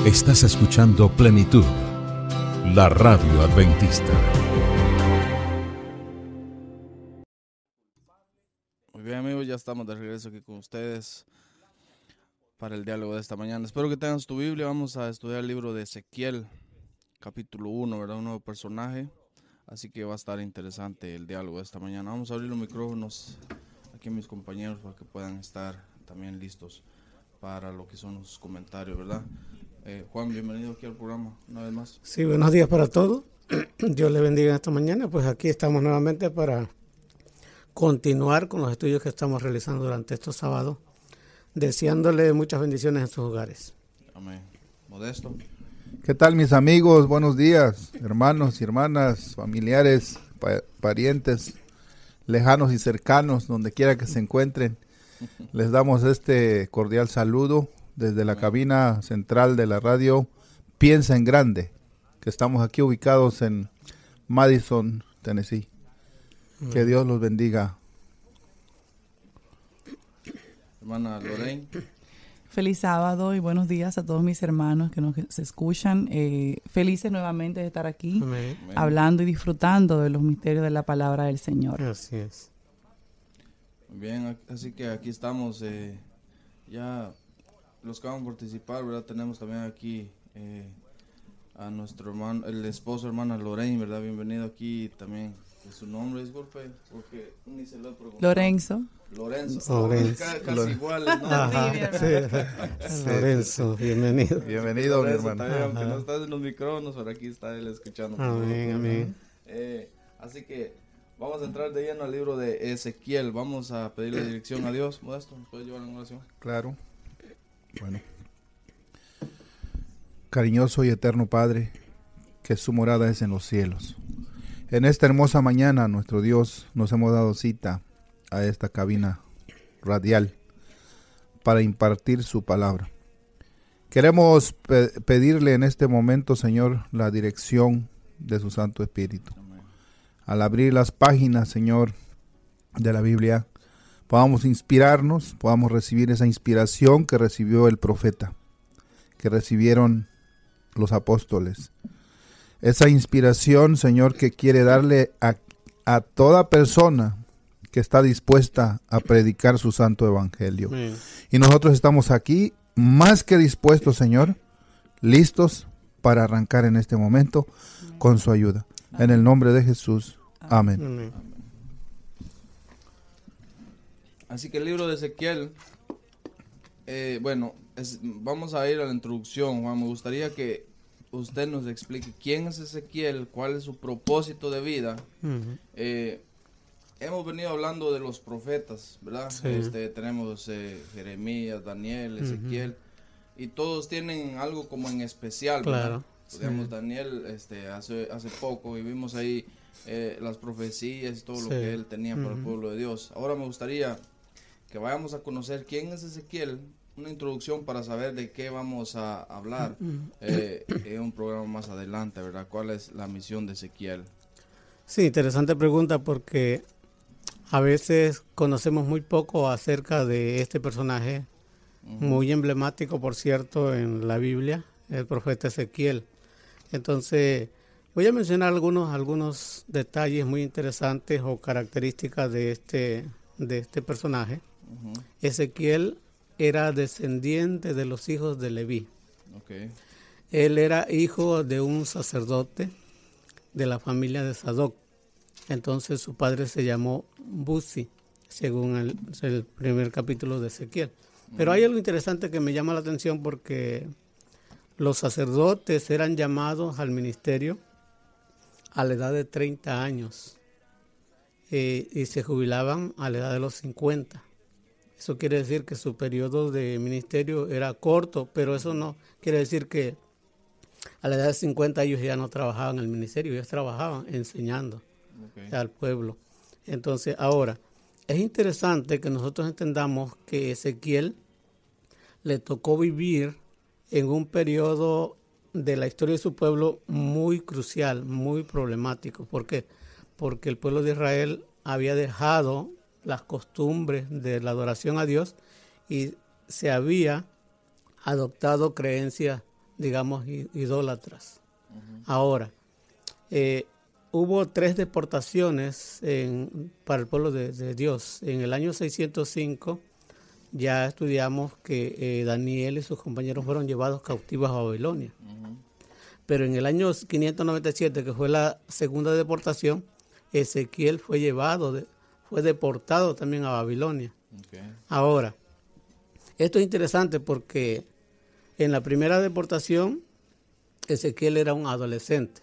Estás escuchando Plenitud, la radio adventista. Muy bien, amigos, ya estamos de regreso aquí con ustedes para el diálogo de esta mañana. Espero que tengas tu Biblia. Vamos a estudiar el libro de Ezequiel, capítulo 1, ¿verdad? Un nuevo personaje. Así que va a estar interesante el diálogo de esta mañana. Vamos a abrir los micrófonos aquí a mis compañeros para que puedan estar también listos para lo que son los comentarios, ¿verdad? Juan, bienvenido aquí al programa una vez más. Sí, buenos días para todos. Dios le bendiga esta mañana. Pues aquí estamos nuevamente para continuar con los estudios que estamos realizando durante estos sábados, deseándole muchas bendiciones en sus hogares. Amén. Modesto. ¿Qué tal, mis amigos? Buenos días, hermanos y hermanas, familiares, parientes, lejanos y cercanos, donde quiera que se encuentren. Les damos este cordial saludo desde la cabina central de la radio Piensa en Grande, que estamos aquí ubicados en Madison, Tennessee. Que Dios los bendiga. Hermana Lorraine. Feliz sábado y buenos días a todos mis hermanos que nos escuchan. Felices nuevamente de estar aquí, Amén. hablando y disfrutando de los misterios de la palabra del Señor. Así es. Bien, así que aquí estamos, ya los que van a participar, ¿verdad? Tenemos también aquí a nuestro hermano, el esposo hermana Lorraine, ¿verdad? Bienvenido aquí también. Su nombre, disculpe, porque ni se lo he preguntado. Lorenzo. Lorenzo. Casi iguales, ¿no? Ajá, sí. Lorenzo, bienvenido. Bienvenido, mi Lorenzo, hermano. también, aunque no estás en los micrófonos, pero aquí está él escuchando. Amén, amén. Así que vamos a entrar de lleno al libro de Ezequiel. Vamos a pedirle dirección a Dios. Modesto, ¿nos puedes llevar en oración? Claro. Bueno. Cariñoso y eterno Padre, que su morada es en los cielos. En esta hermosa mañana, nuestro Dios, nos hemos dado cita a esta cabina radial para impartir su palabra. Queremos pedirle en este momento, Señor, la dirección de su Santo Espíritu. Al abrir las páginas, Señor, de la Biblia, podamos inspirarnos, podamos recibir esa inspiración que recibió el profeta, que recibieron los apóstoles. Esa inspiración, Señor, que quiere darle a toda persona que está dispuesta a predicar su santo evangelio. Amén. Y nosotros estamos aquí más que dispuestos, Señor, listos para arrancar en este momento con su ayuda. En el nombre de Jesús. Amén. Amén. Así que el libro de Ezequiel, vamos a ir a la introducción, Juan. Me gustaría que usted nos explique quién es Ezequiel, cuál es su propósito de vida. Ujú. Hemos venido hablando de los profetas, ¿verdad? Sí. Tenemos Jeremías, Daniel, Ezequiel, y todos tienen algo como en especial, ¿verdad? Claro. Digamos, Sí. Daniel hace poco y vimos ahí las profecías y todo lo Sí. que él tenía para el pueblo de Dios. Ahora me gustaría que vayamos a conocer quién es Ezequiel, una introducción para saber de qué vamos a hablar en un programa más adelante, ¿verdad? ¿Cuál es la misión de Ezequiel? Sí, interesante pregunta porque a veces conocemos muy poco acerca de este personaje, muy emblemático, por cierto, en la Biblia, el profeta Ezequiel. Entonces, voy a mencionar algunos detalles muy interesantes o características de este personaje. Ezequiel era descendiente de los hijos de Leví. Okay. Él era hijo de un sacerdote de la familia de Sadoc. Entonces su padre se llamó Buzi, según el primer capítulo de Ezequiel. Pero hay algo interesante que me llama la atención porque los sacerdotes eran llamados al ministerio a la edad de 30 años y se jubilaban a la edad de los 50. Eso quiere decir que su periodo de ministerio era corto, pero eso no quiere decir que a la edad de 50 ellos ya no trabajaban en el ministerio, ellos trabajaban enseñando al pueblo. Entonces, ahora, es interesante que nosotros entendamos que Ezequiel le tocó vivir en un periodo de la historia de su pueblo muy crucial, muy problemático. ¿Por qué? Porque el pueblo de Israel había dejado las costumbres de la adoración a Dios y se había adoptado creencias digamos, idólatras. Ahora, hubo 3 deportaciones para el pueblo de Dios. En el año 605 ya estudiamos que Daniel y sus compañeros fueron llevados cautivos a Babilonia. Pero en el año 597, que fue la segunda deportación, Ezequiel fue fue deportado también a Babilonia. Ahora, esto es interesante porque en la primera deportación, Ezequiel era un adolescente.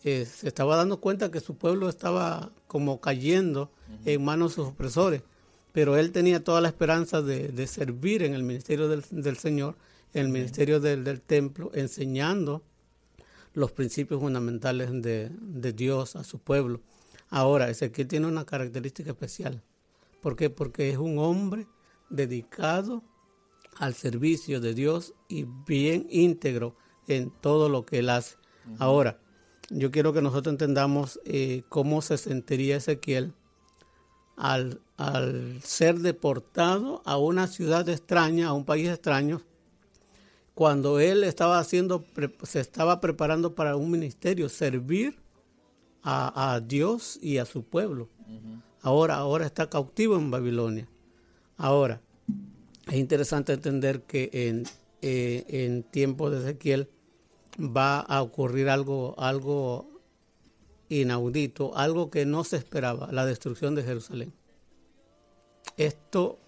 Se estaba dando cuenta que su pueblo estaba como cayendo en manos de sus opresores, pero él tenía toda la esperanza de servir en el ministerio del Señor, en el ministerio del templo, enseñando los principios fundamentales de Dios a su pueblo. Ahora, Ezequiel tiene una característica especial. ¿Por qué? Porque es un hombre dedicado al servicio de Dios y bien íntegro en todo lo que él hace. Ahora, yo quiero que nosotros entendamos cómo se sentiría Ezequiel al ser deportado a una ciudad extraña, a un país extraño, cuando él se estaba preparando para un ministerio, servir a Dios y a su pueblo. Ahora está cautivo en Babilonia. Ahora, es interesante entender que en tiempos de Ezequiel va a ocurrir algo inaudito, algo que no se esperaba, la destrucción de Jerusalén. Esto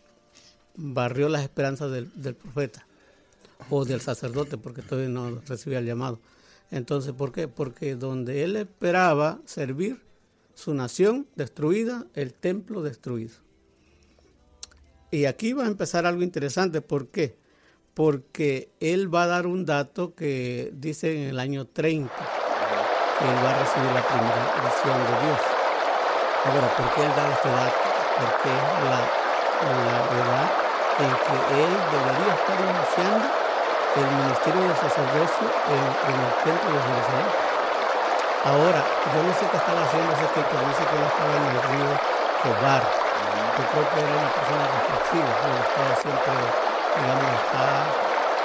barrió las esperanzas del profeta o del sacerdote, porque todavía no recibía el llamado. Entonces, ¿por qué? Porque donde él esperaba servir, su nación destruida, el templo destruido. Y aquí va a empezar algo interesante. ¿Por qué? Porque él va a dar un dato que dice en el año 30 que él va a recibir la primera visión de Dios. Ahora, ¿por qué él da este dato? Porque es la edad en que él debería estar iniciando el ministerio del sacerdocio en el templo de Jerusalén. Ahora, yo no sé qué estaba haciendo ese tiempo, dice que él estaba en el río Quebar. Yo creo que era una persona reflexiva, ¿no? Estaba siempre, digamos, está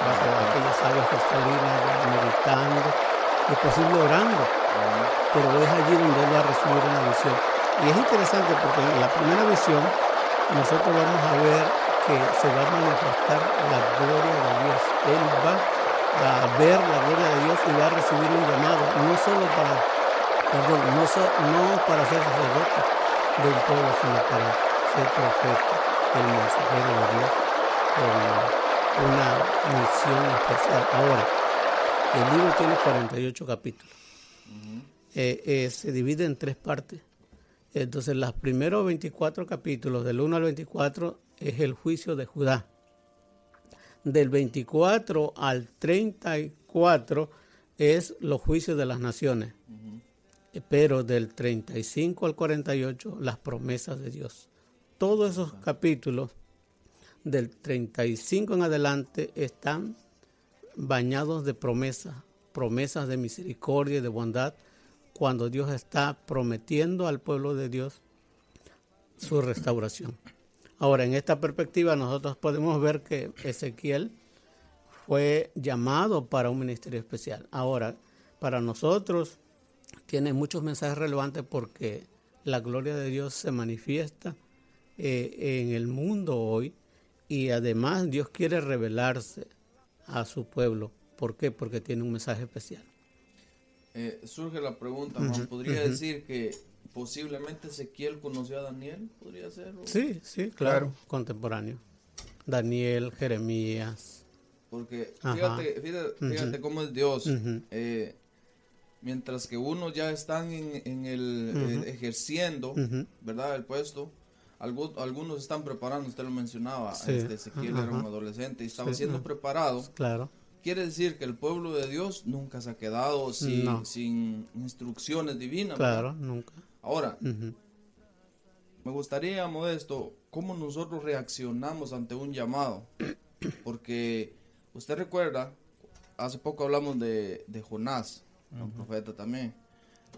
bajo aquellas aguas cristalinas, meditando, es posible orando, pero es allí donde él va a recibir una visión. Y es interesante porque en la primera visión nosotros vamos a ver que se va a manifestar la gloria de Dios. Él va a ver la gloria de Dios y va a recibir un llamado, no para ser sacerdote de un pueblo, sino para ser profeta, el mensajero de Dios, con una misión especial. Ahora, el libro tiene 48 capítulos. Se divide en 3 partes. Entonces, los primeros 24 capítulos, del 1 al 24, es el juicio de Judá. Del 24 al 34 es los juicios de las naciones. Pero del 35 al 48, las promesas de Dios. Todos esos capítulos, del 35 en adelante, están bañados de promesas de misericordia y de bondad, cuando Dios está prometiendo al pueblo de Dios su restauración. Ahora, en esta perspectiva, nosotros podemos ver que Ezequiel fue llamado para un ministerio especial. Ahora, para nosotros tiene muchos mensajes relevantes porque la gloria de Dios se manifiesta en el mundo hoy, y además Dios quiere revelarse a su pueblo. ¿Por qué? Porque tiene un mensaje especial. Surge la pregunta, Juan, ¿podría decir que posiblemente Ezequiel conoció a Daniel? ¿Podría ser? Sí, claro. Contemporáneo. Daniel, Jeremías. Porque fíjate cómo es Dios. Mientras que unos ya están en el ejerciendo, ¿verdad? El puesto. Algunos están preparando, usted lo mencionaba. Ezequiel era un adolescente y estaba siendo preparado. Claro. Quiere decir que el pueblo de Dios nunca se ha quedado sin instrucciones divinas. Claro, ¿verdad? nunca. Ahora, me gustaría, Modesto, cómo nosotros reaccionamos ante un llamado. Porque usted recuerda, hace poco hablamos de Jonás, un profeta también.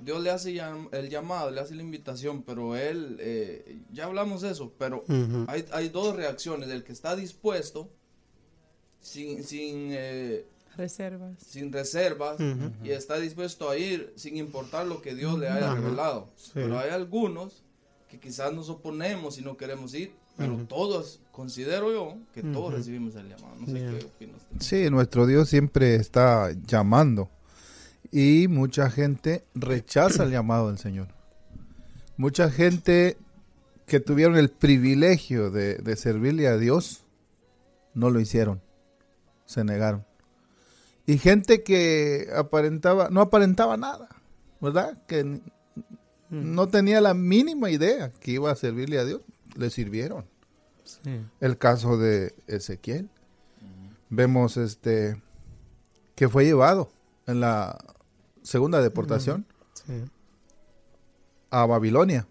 Dios le hace el llamado, le hace la invitación, pero él, ya hablamos de eso, pero hay 2 reacciones: del que está dispuesto, sin Reservas. sin reservas, y está dispuesto a ir sin importar lo que Dios le haya revelado. Sí. Pero hay algunos que quizás nos oponemos y no queremos ir, pero todos, considero yo, que todos recibimos el llamado. No sé qué opinas usted. Sí, nuestro Dios siempre está llamando y mucha gente rechaza el llamado del Señor. Mucha gente que tuvieron el privilegio de servirle a Dios, no lo hicieron, se negaron. Y gente que no aparentaba nada, ¿verdad? Que no tenía la mínima idea que iba a servirle a Dios, le sirvieron. Sí. El caso de Ezequiel. Vemos que fue llevado en la segunda deportación Sí. a Babilonia.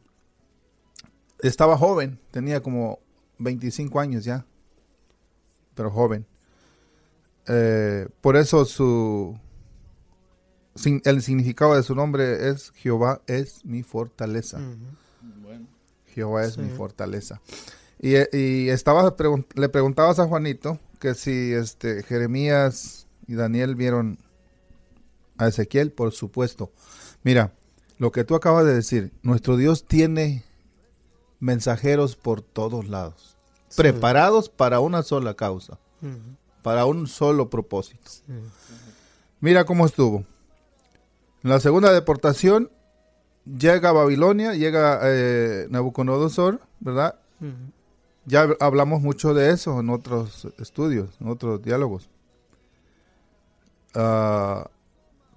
Estaba joven, tenía como 25 años ya, pero joven. Por eso el significado de su nombre es Jehová es mi fortaleza. Bueno, Jehová es Sí. mi fortaleza. Y le preguntabas a Juanito que si Jeremías y Daniel vieron a Ezequiel, por supuesto. Mira, lo que tú acabas de decir, nuestro Dios tiene mensajeros por todos lados, preparados para una sola causa, para un solo propósito. Sí. Mira cómo estuvo. En la segunda deportación llega a Babilonia, llega Nabucodonosor, ¿verdad? Ya hablamos mucho de eso en otros estudios, en otros diálogos.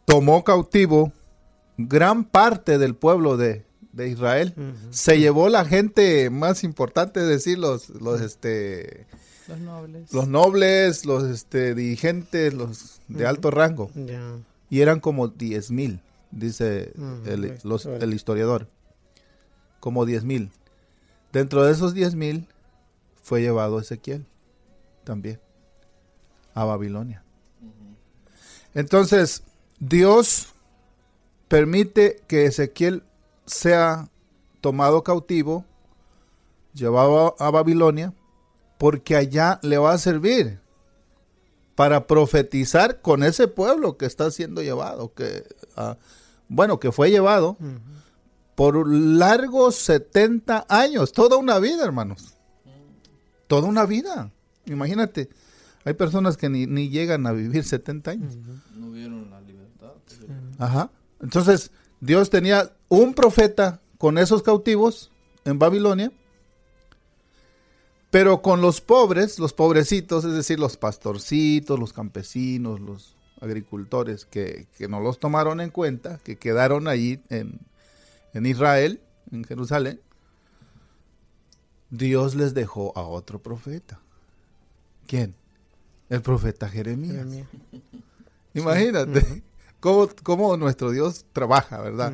Tomó cautivo gran parte del pueblo de Israel. Se llevó la gente más importante, es decir, los nobles, los dirigentes, los de alto rango. Ya. Y eran como 10,000, dice el historiador. Como 10,000. Dentro de esos 10,000 fue llevado Ezequiel también a Babilonia. Entonces, Dios permite que Ezequiel sea tomado cautivo, llevado a Babilonia, porque allá le va a servir para profetizar con ese pueblo que está siendo llevado, que fue llevado por largos 70 años, toda una vida, hermanos. Toda una vida. Imagínate, hay personas que ni llegan a vivir 70 años. no vieron la libertad. Ajá. Entonces, Dios tenía un profeta con esos cautivos en Babilonia, pero con los pobres, los pobrecitos, es decir, los pastorcitos, los campesinos, los agricultores que no los tomaron en cuenta, que quedaron allí en Israel, en Jerusalén, Dios les dejó a otro profeta. ¿Quién? El profeta Jeremías. Imagínate cómo nuestro Dios trabaja, ¿verdad?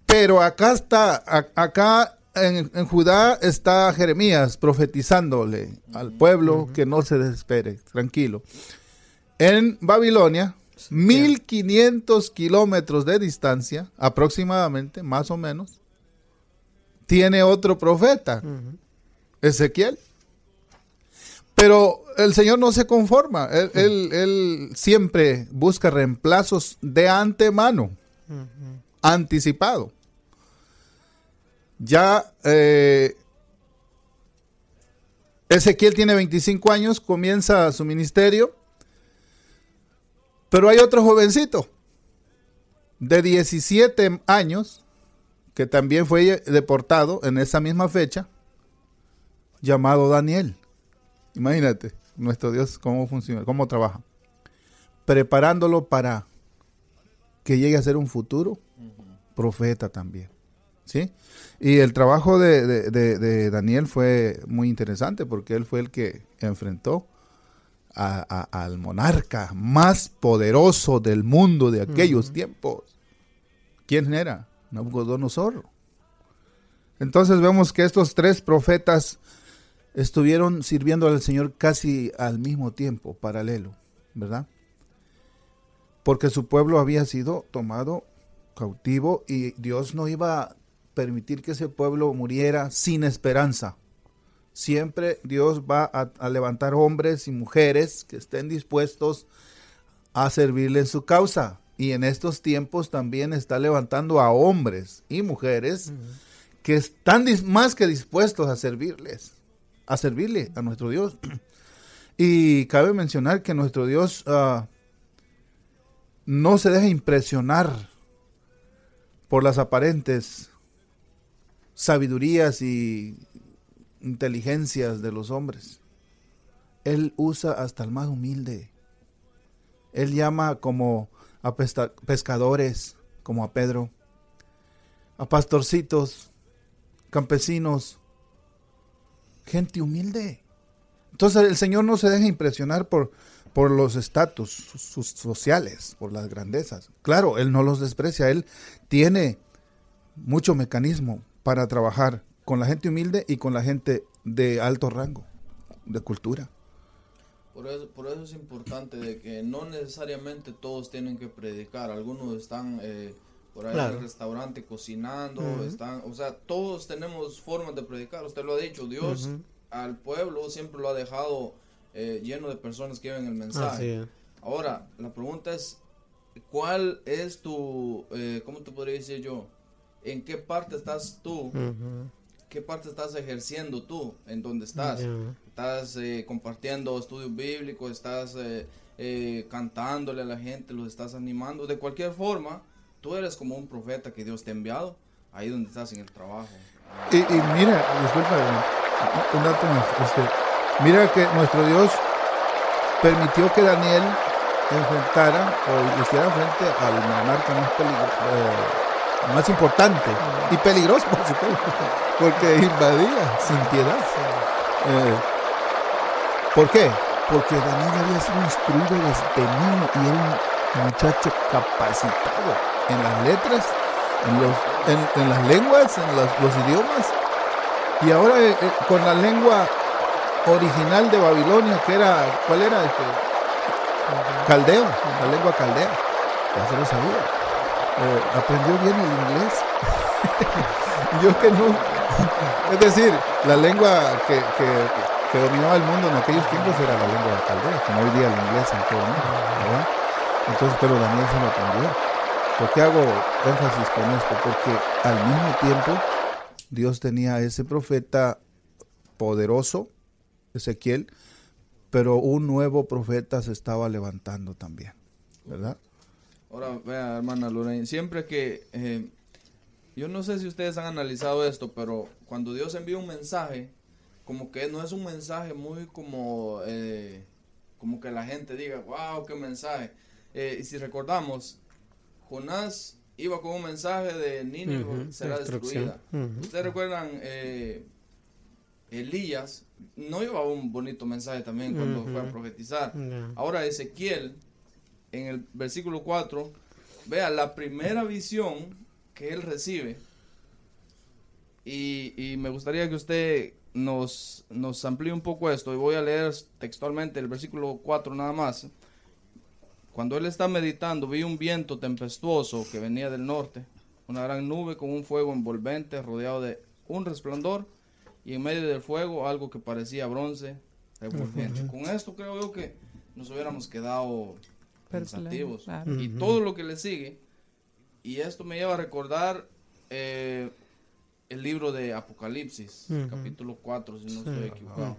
Pero acá en Judá está Jeremías profetizándole al pueblo que no se desespere, tranquilo. En Babilonia, 1,500 kilómetros de distancia, aproximadamente, más o menos, tiene otro profeta, Ezequiel. Pero el Señor no se conforma, él siempre busca reemplazos de antemano, anticipado. Ya Ezequiel tiene 25 años, comienza su ministerio, pero hay otro jovencito de 17 años que también fue deportado en esa misma fecha, llamado Daniel. Imagínate, nuestro Dios cómo funciona, cómo trabaja, preparándolo para que llegue a ser un futuro profeta también, ¿sí? Y el trabajo de Daniel fue muy interesante porque él fue el que enfrentó al monarca más poderoso del mundo de aquellos tiempos. ¿Quién era? Nabucodonosor. Entonces vemos que estos tres profetas estuvieron sirviendo al Señor casi al mismo tiempo, paralelo, ¿verdad? Porque su pueblo había sido tomado cautivo y Dios no iba a permitir que ese pueblo muriera sin esperanza, Siempre Dios va a levantar hombres y mujeres que estén dispuestos a servirle en su causa. Y en estos tiempos también está levantando a hombres y mujeres que están más que dispuestos a servirle a nuestro Dios. Y cabe mencionar que nuestro Dios no se deja impresionar por las aparentes sabidurías y inteligencias de los hombres. Él usa hasta el más humilde. Él llama como a pescadores, como a Pedro, a pastorcitos, campesinos, gente humilde. Entonces el Señor no se deja impresionar por los estatus sociales, por las grandezas. Claro, Él no los desprecia. Él tiene mucho mecanismo para trabajar con la gente humilde y con la gente de alto rango, de cultura. Por eso es importante de que no necesariamente todos tienen que predicar. Algunos están por ahí en el restaurante cocinando, o sea, todos tenemos formas de predicar. Usted lo ha dicho, Dios al pueblo siempre lo ha dejado lleno de personas que lleven el mensaje. Ahora, la pregunta es, ¿cuál es tu, cómo te podría decir yo? ¿En qué parte estás tú? ¿Qué parte estás ejerciendo tú? ¿En dónde estás? ¿Estás compartiendo estudios bíblicos? ¿Estás cantándole a la gente? ¿Los estás animando? De cualquier forma, tú eres como un profeta que Dios te ha enviado ahí donde estás en el trabajo. Y mira, disculpa, un dato más. Mira que nuestro Dios permitió que Daniel enfrentara o hiciera frente al monarca más importante y peligroso, por supuesto, porque invadía sin piedad. ¿Por qué? Porque Daniel había sido instruido desde niño y era un muchacho capacitado en las letras, en las lenguas, en los idiomas. Y ahora con la lengua original de Babilonia, que era, ¿cuál era? Caldeo, la lengua caldea. Ya se lo sabía. Aprendió bien el inglés. Yo que no. Es decir, la lengua que dominaba el mundo en aquellos tiempos era la lengua caldea, como hoy día el inglés en todo el mundo, ¿verdad? Entonces, pero Daniel se lo aprendió. ¿Por qué hago énfasis con esto? Porque al mismo tiempo Dios tenía a ese profeta poderoso, Ezequiel, pero un nuevo profeta se estaba levantando también, ¿verdad? Ahora, vea, hermana Lorraine, siempre que, yo no sé si ustedes han analizado esto, pero cuando Dios envía un mensaje, como que no es un mensaje muy como que la gente diga, wow, qué mensaje. Y si recordamos, Jonás iba con un mensaje de Nínive será destruida. Ustedes recuerdan, Elías no llevaba un bonito mensaje también cuando fue a profetizar. Ahora Ezequiel, en el versículo 4, vea la primera visión que él recibe. Y me gustaría que usted nos amplíe un poco esto. Y voy a leer textualmente el versículo 4 nada más. Cuando él está meditando, vi un viento tempestuoso que venía del norte, una gran nube con un fuego envolvente rodeado de un resplandor, y en medio del fuego algo que parecía bronce revolviente. Con esto creo yo que nos hubiéramos quedado pensativos. Claro. Y todo lo que le sigue, y esto me lleva a recordar el libro de Apocalipsis, capítulo 4, si no estoy equivocado.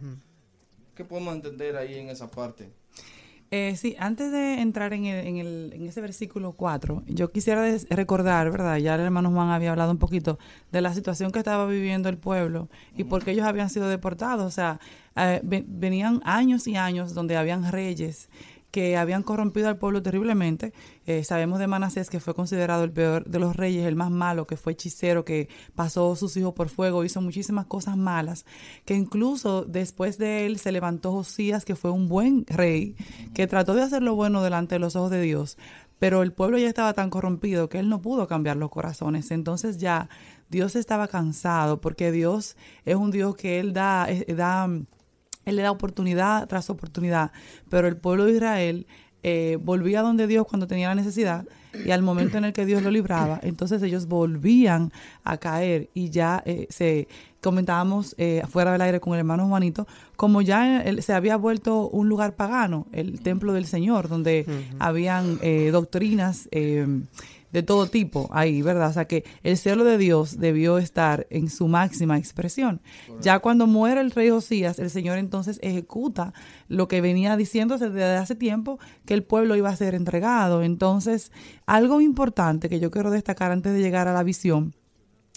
¿Qué podemos entender ahí en esa parte? Sí, antes de entrar en ese versículo 4, yo quisiera recordar, ¿verdad? Ya el hermano Juan había hablado un poquito de la situación que estaba viviendo el pueblo y por qué ellos habían sido deportados. O sea, venían años y años donde habían reyes que habían corrompido al pueblo terriblemente. Sabemos de Manasés, que fue considerado el peor de los reyes, el más malo, que fue hechicero, que pasó sus hijos por fuego, hizo muchísimas cosas malas, que incluso después de él se levantó Josías, que fue un buen rey, que trató de hacer lo bueno delante de los ojos de Dios, pero el pueblo ya estaba tan corrompido que él no pudo cambiar los corazones. Entonces ya Dios estaba cansado, porque Dios es un Dios que Él le da oportunidad tras oportunidad, pero el pueblo de Israel volvía donde Dios cuando tenía la necesidad, y al momento en el que Dios lo libraba, entonces ellos volvían a caer, y ya comentábamos fuera del aire con el hermano Juanito, como ya se había vuelto un lugar pagano, el templo del Señor, donde habían doctrinas de todo tipo ahí, ¿verdad? O sea que el celo de Dios debió estar en su máxima expresión. Correcto. Ya cuando muere el rey Josías, el Señor entonces ejecuta lo que venía diciéndose desde hace tiempo, que el pueblo iba a ser entregado. Entonces, algo importante que yo quiero destacar antes de llegar a la visión,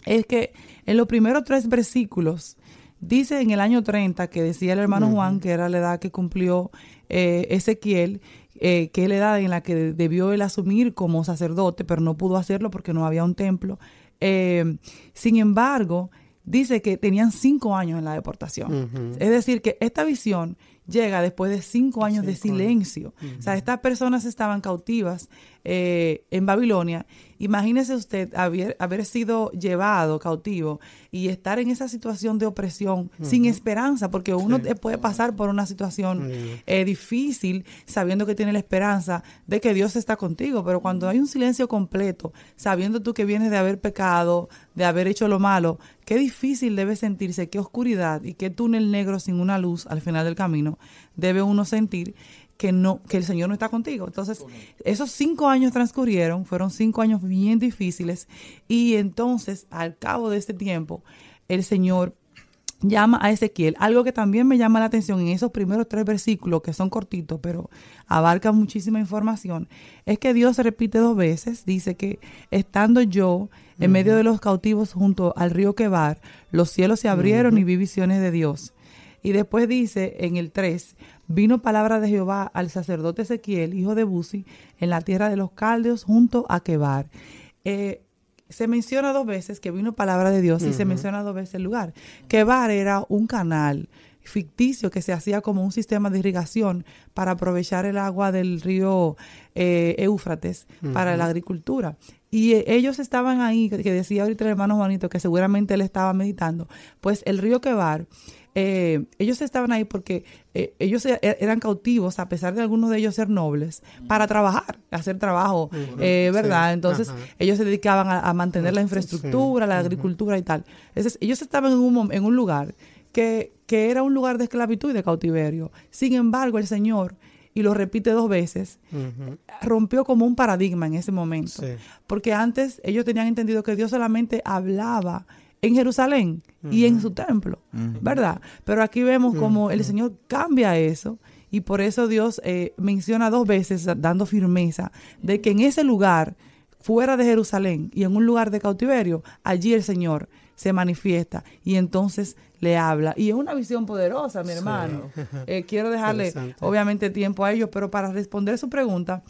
es que en los primeros 3 versículos, dice en el año 30, que decía el hermano Juan, que era la edad que cumplió Ezequiel, que es la edad en la que debió él asumir como sacerdote, pero no pudo hacerlo porque no había un templo. Sin embargo, dice que tenían 5 años en la deportación. Es decir, que esta visión llega después de 5 años de silencio. O sea, estas personas estaban cautivas en Babilonia. Imagínese usted haber sido llevado cautivo y estar en esa situación de opresión sin esperanza, porque uno puede pasar por una situación difícil sabiendo que tiene la esperanza de que Dios está contigo, pero cuando hay un silencio completo, sabiendo tú que vienes de haber pecado, de haber hecho lo malo, qué difícil debe sentirse, qué oscuridad y qué túnel negro sin una luz al final del camino debe uno sentir que el Señor no está contigo. Entonces, esos 5 años transcurrieron, fueron 5 años bien difíciles, y entonces, al cabo de este tiempo, el Señor llama a Ezequiel. Algo que también me llama la atención en esos primeros 3 versículos, que son cortitos, pero abarcan muchísima información, es que Dios se repite 2 veces. Dice que estando yo en medio de los cautivos junto al río Quebar, los cielos se abrieron y vi visiones de Dios. Y después dice en el 3, vino palabra de Jehová al sacerdote Ezequiel, hijo de Buzi, en la tierra de los caldeos junto a Quebar. Se menciona 2 veces que vino palabra de Dios y se menciona 2 veces el lugar. Quebar era un canal ficticio que se hacía como un sistema de irrigación para aprovechar el agua del río Éufrates para la agricultura. Y ellos estaban ahí, que decía ahorita el hermano Juanito, que seguramente él estaba meditando, pues el río Quebar, ellos estaban ahí porque ellos eran cautivos, a pesar de algunos de ellos ser nobles, para trabajar, hacer trabajo, ¿verdad? Entonces ellos se dedicaban a mantener la infraestructura, la agricultura y tal. Entonces ellos estaban en un lugar que era un lugar de esclavitud y de cautiverio. Sin embargo, el Señor, y lo repite 2 veces, rompió como un paradigma en ese momento. Porque antes ellos tenían entendido que Dios solamente hablaba en Jerusalén y en su templo, ¿verdad? Pero aquí vemos como el Señor cambia eso, y por eso Dios menciona 2 veces, dando firmeza, de que en ese lugar, fuera de Jerusalén y en un lugar de cautiverio, allí el Señor se manifiesta y entonces le habla. Y es una visión poderosa, mi hermano. Quiero dejarle, obviamente, tiempo a ellos, pero para responder su pregunta,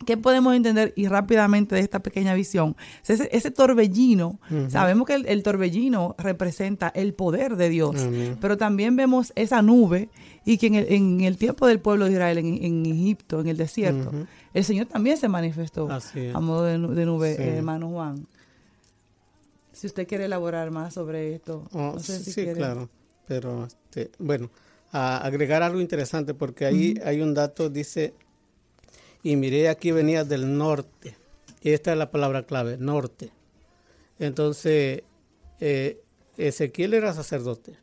¿qué podemos entender y rápidamente de esta pequeña visión? Ese torbellino, sabemos que el torbellino representa el poder de Dios, pero también vemos esa nube, y que en el tiempo del pueblo de Israel, en Egipto, en el desierto, el Señor también se manifestó a modo de nube, hermano Juan. Si usted quiere elaborar más sobre esto. No sé si quiere. Claro, pero bueno, a agregar algo interesante, porque ahí hay un dato, dice... Y miré, aquí venía del norte. Esta es la palabra clave, norte. Entonces, Ezequiel era sacerdote.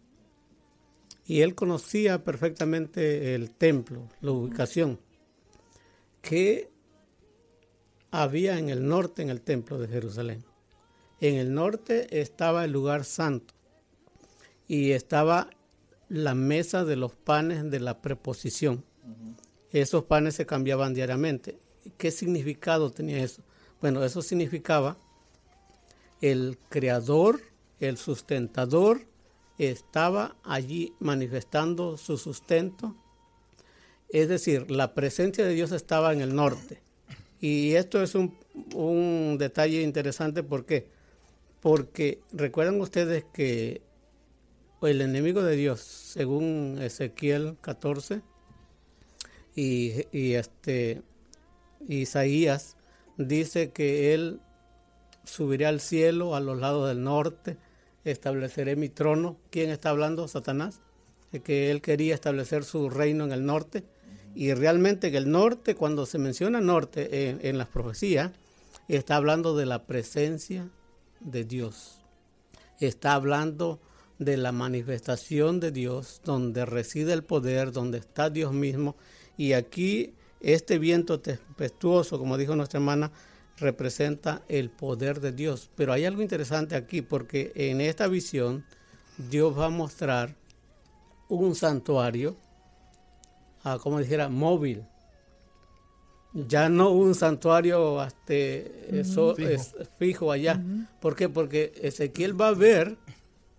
Y él conocía perfectamente el templo, la ubicación que había en el norte, en el templo de Jerusalén. En el norte estaba el lugar santo. Y estaba la mesa de los panes de la preposición. Esos panes se cambiaban diariamente. ¿Qué significado tenía eso? Bueno, eso significaba el creador, el sustentador, estaba allí manifestando su sustento. Es decir, la presencia de Dios estaba en el norte. Y esto es un detalle interesante. ¿Por qué? Porque recuerdan ustedes que el enemigo de Dios, según Ezequiel 14, y Isaías dice que él subirá al cielo a los lados del norte, estableceré mi trono. ¿Quién está hablando? Satanás, de que él quería establecer su reino en el norte, Y realmente que el norte, cuando se menciona norte en las profecías, está hablando de la presencia de Dios. Está hablando de la manifestación de Dios, donde reside el poder, donde está Dios mismo. Y aquí este viento tempestuoso, como dijo nuestra hermana, representa el poder de Dios. Pero hay algo interesante aquí, porque en esta visión Dios va a mostrar un santuario, como dijera, móvil. Ya no un santuario fijo allá. ¿Por qué? Porque Ezequiel va a ver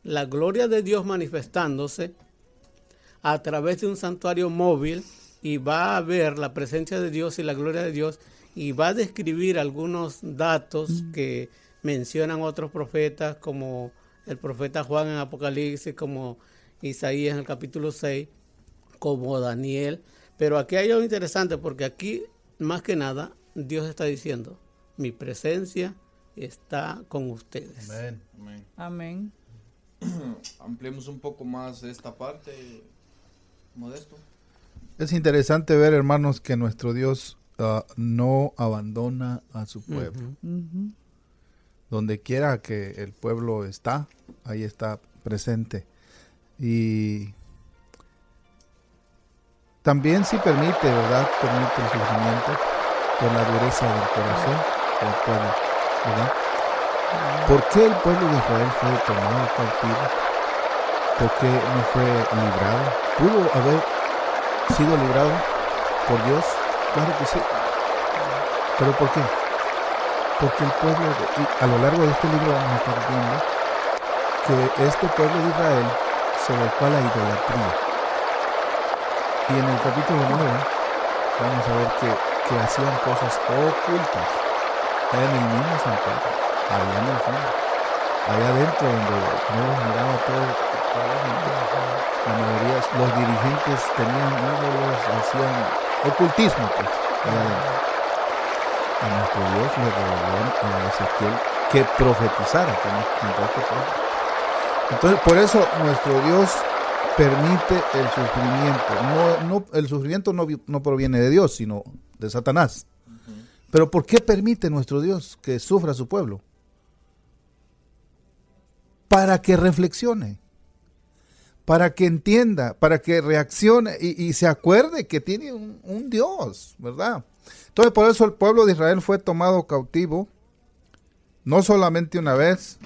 la gloria de Dios manifestándose a través de un santuario móvil, y va a ver la presencia de Dios y la gloria de Dios, y va a describir algunos datos que mencionan otros profetas, como el profeta Juan en Apocalipsis, como Isaías en el capítulo 6, como Daniel. Pero aquí hay algo interesante, porque aquí, más que nada, Dios está diciendo: mi presencia está con ustedes. Amén. Amén. Amén. Ampliemos un poco más esta parte, Modesto. Es interesante ver, hermanos, que nuestro Dios no abandona a su pueblo. Donde quiera que el pueblo está, ahí está presente. Y también sí permite, ¿verdad? Permite el sufrimiento por la dureza del corazón del pueblo, ¿verdad? ¿Por qué el pueblo de Israel fue tomado cautivo? ¿Por qué no fue librado? ¿Pudo haber sido librado por Dios? Claro que sí. ¿Pero por qué? Porque el pueblo, a lo largo de este libro vamos a estar viendo que este pueblo de Israel se volcó a la idolatría. Y en el capítulo 9 vamos a ver que hacían cosas ocultas en el mismo santuario, allá en el fondo, allá adentro donde no los miraba toda la gente. La mayoría, los dirigentes tenían ídolos, hacían ocultismo, pues, allá adentro. A nuestro Dios le reveló a Ezequiel que profetizara contra este pueblo. Entonces, por eso nuestro Dios permite el sufrimiento. El sufrimiento no proviene de Dios, sino de Satanás. Pero ¿por qué permite nuestro Dios que sufra su pueblo? Para que reflexione, para que entienda, para que reaccione y se acuerde que tiene un Dios, ¿verdad? Entonces, por eso el pueblo de Israel fue tomado cautivo, no solamente una vez,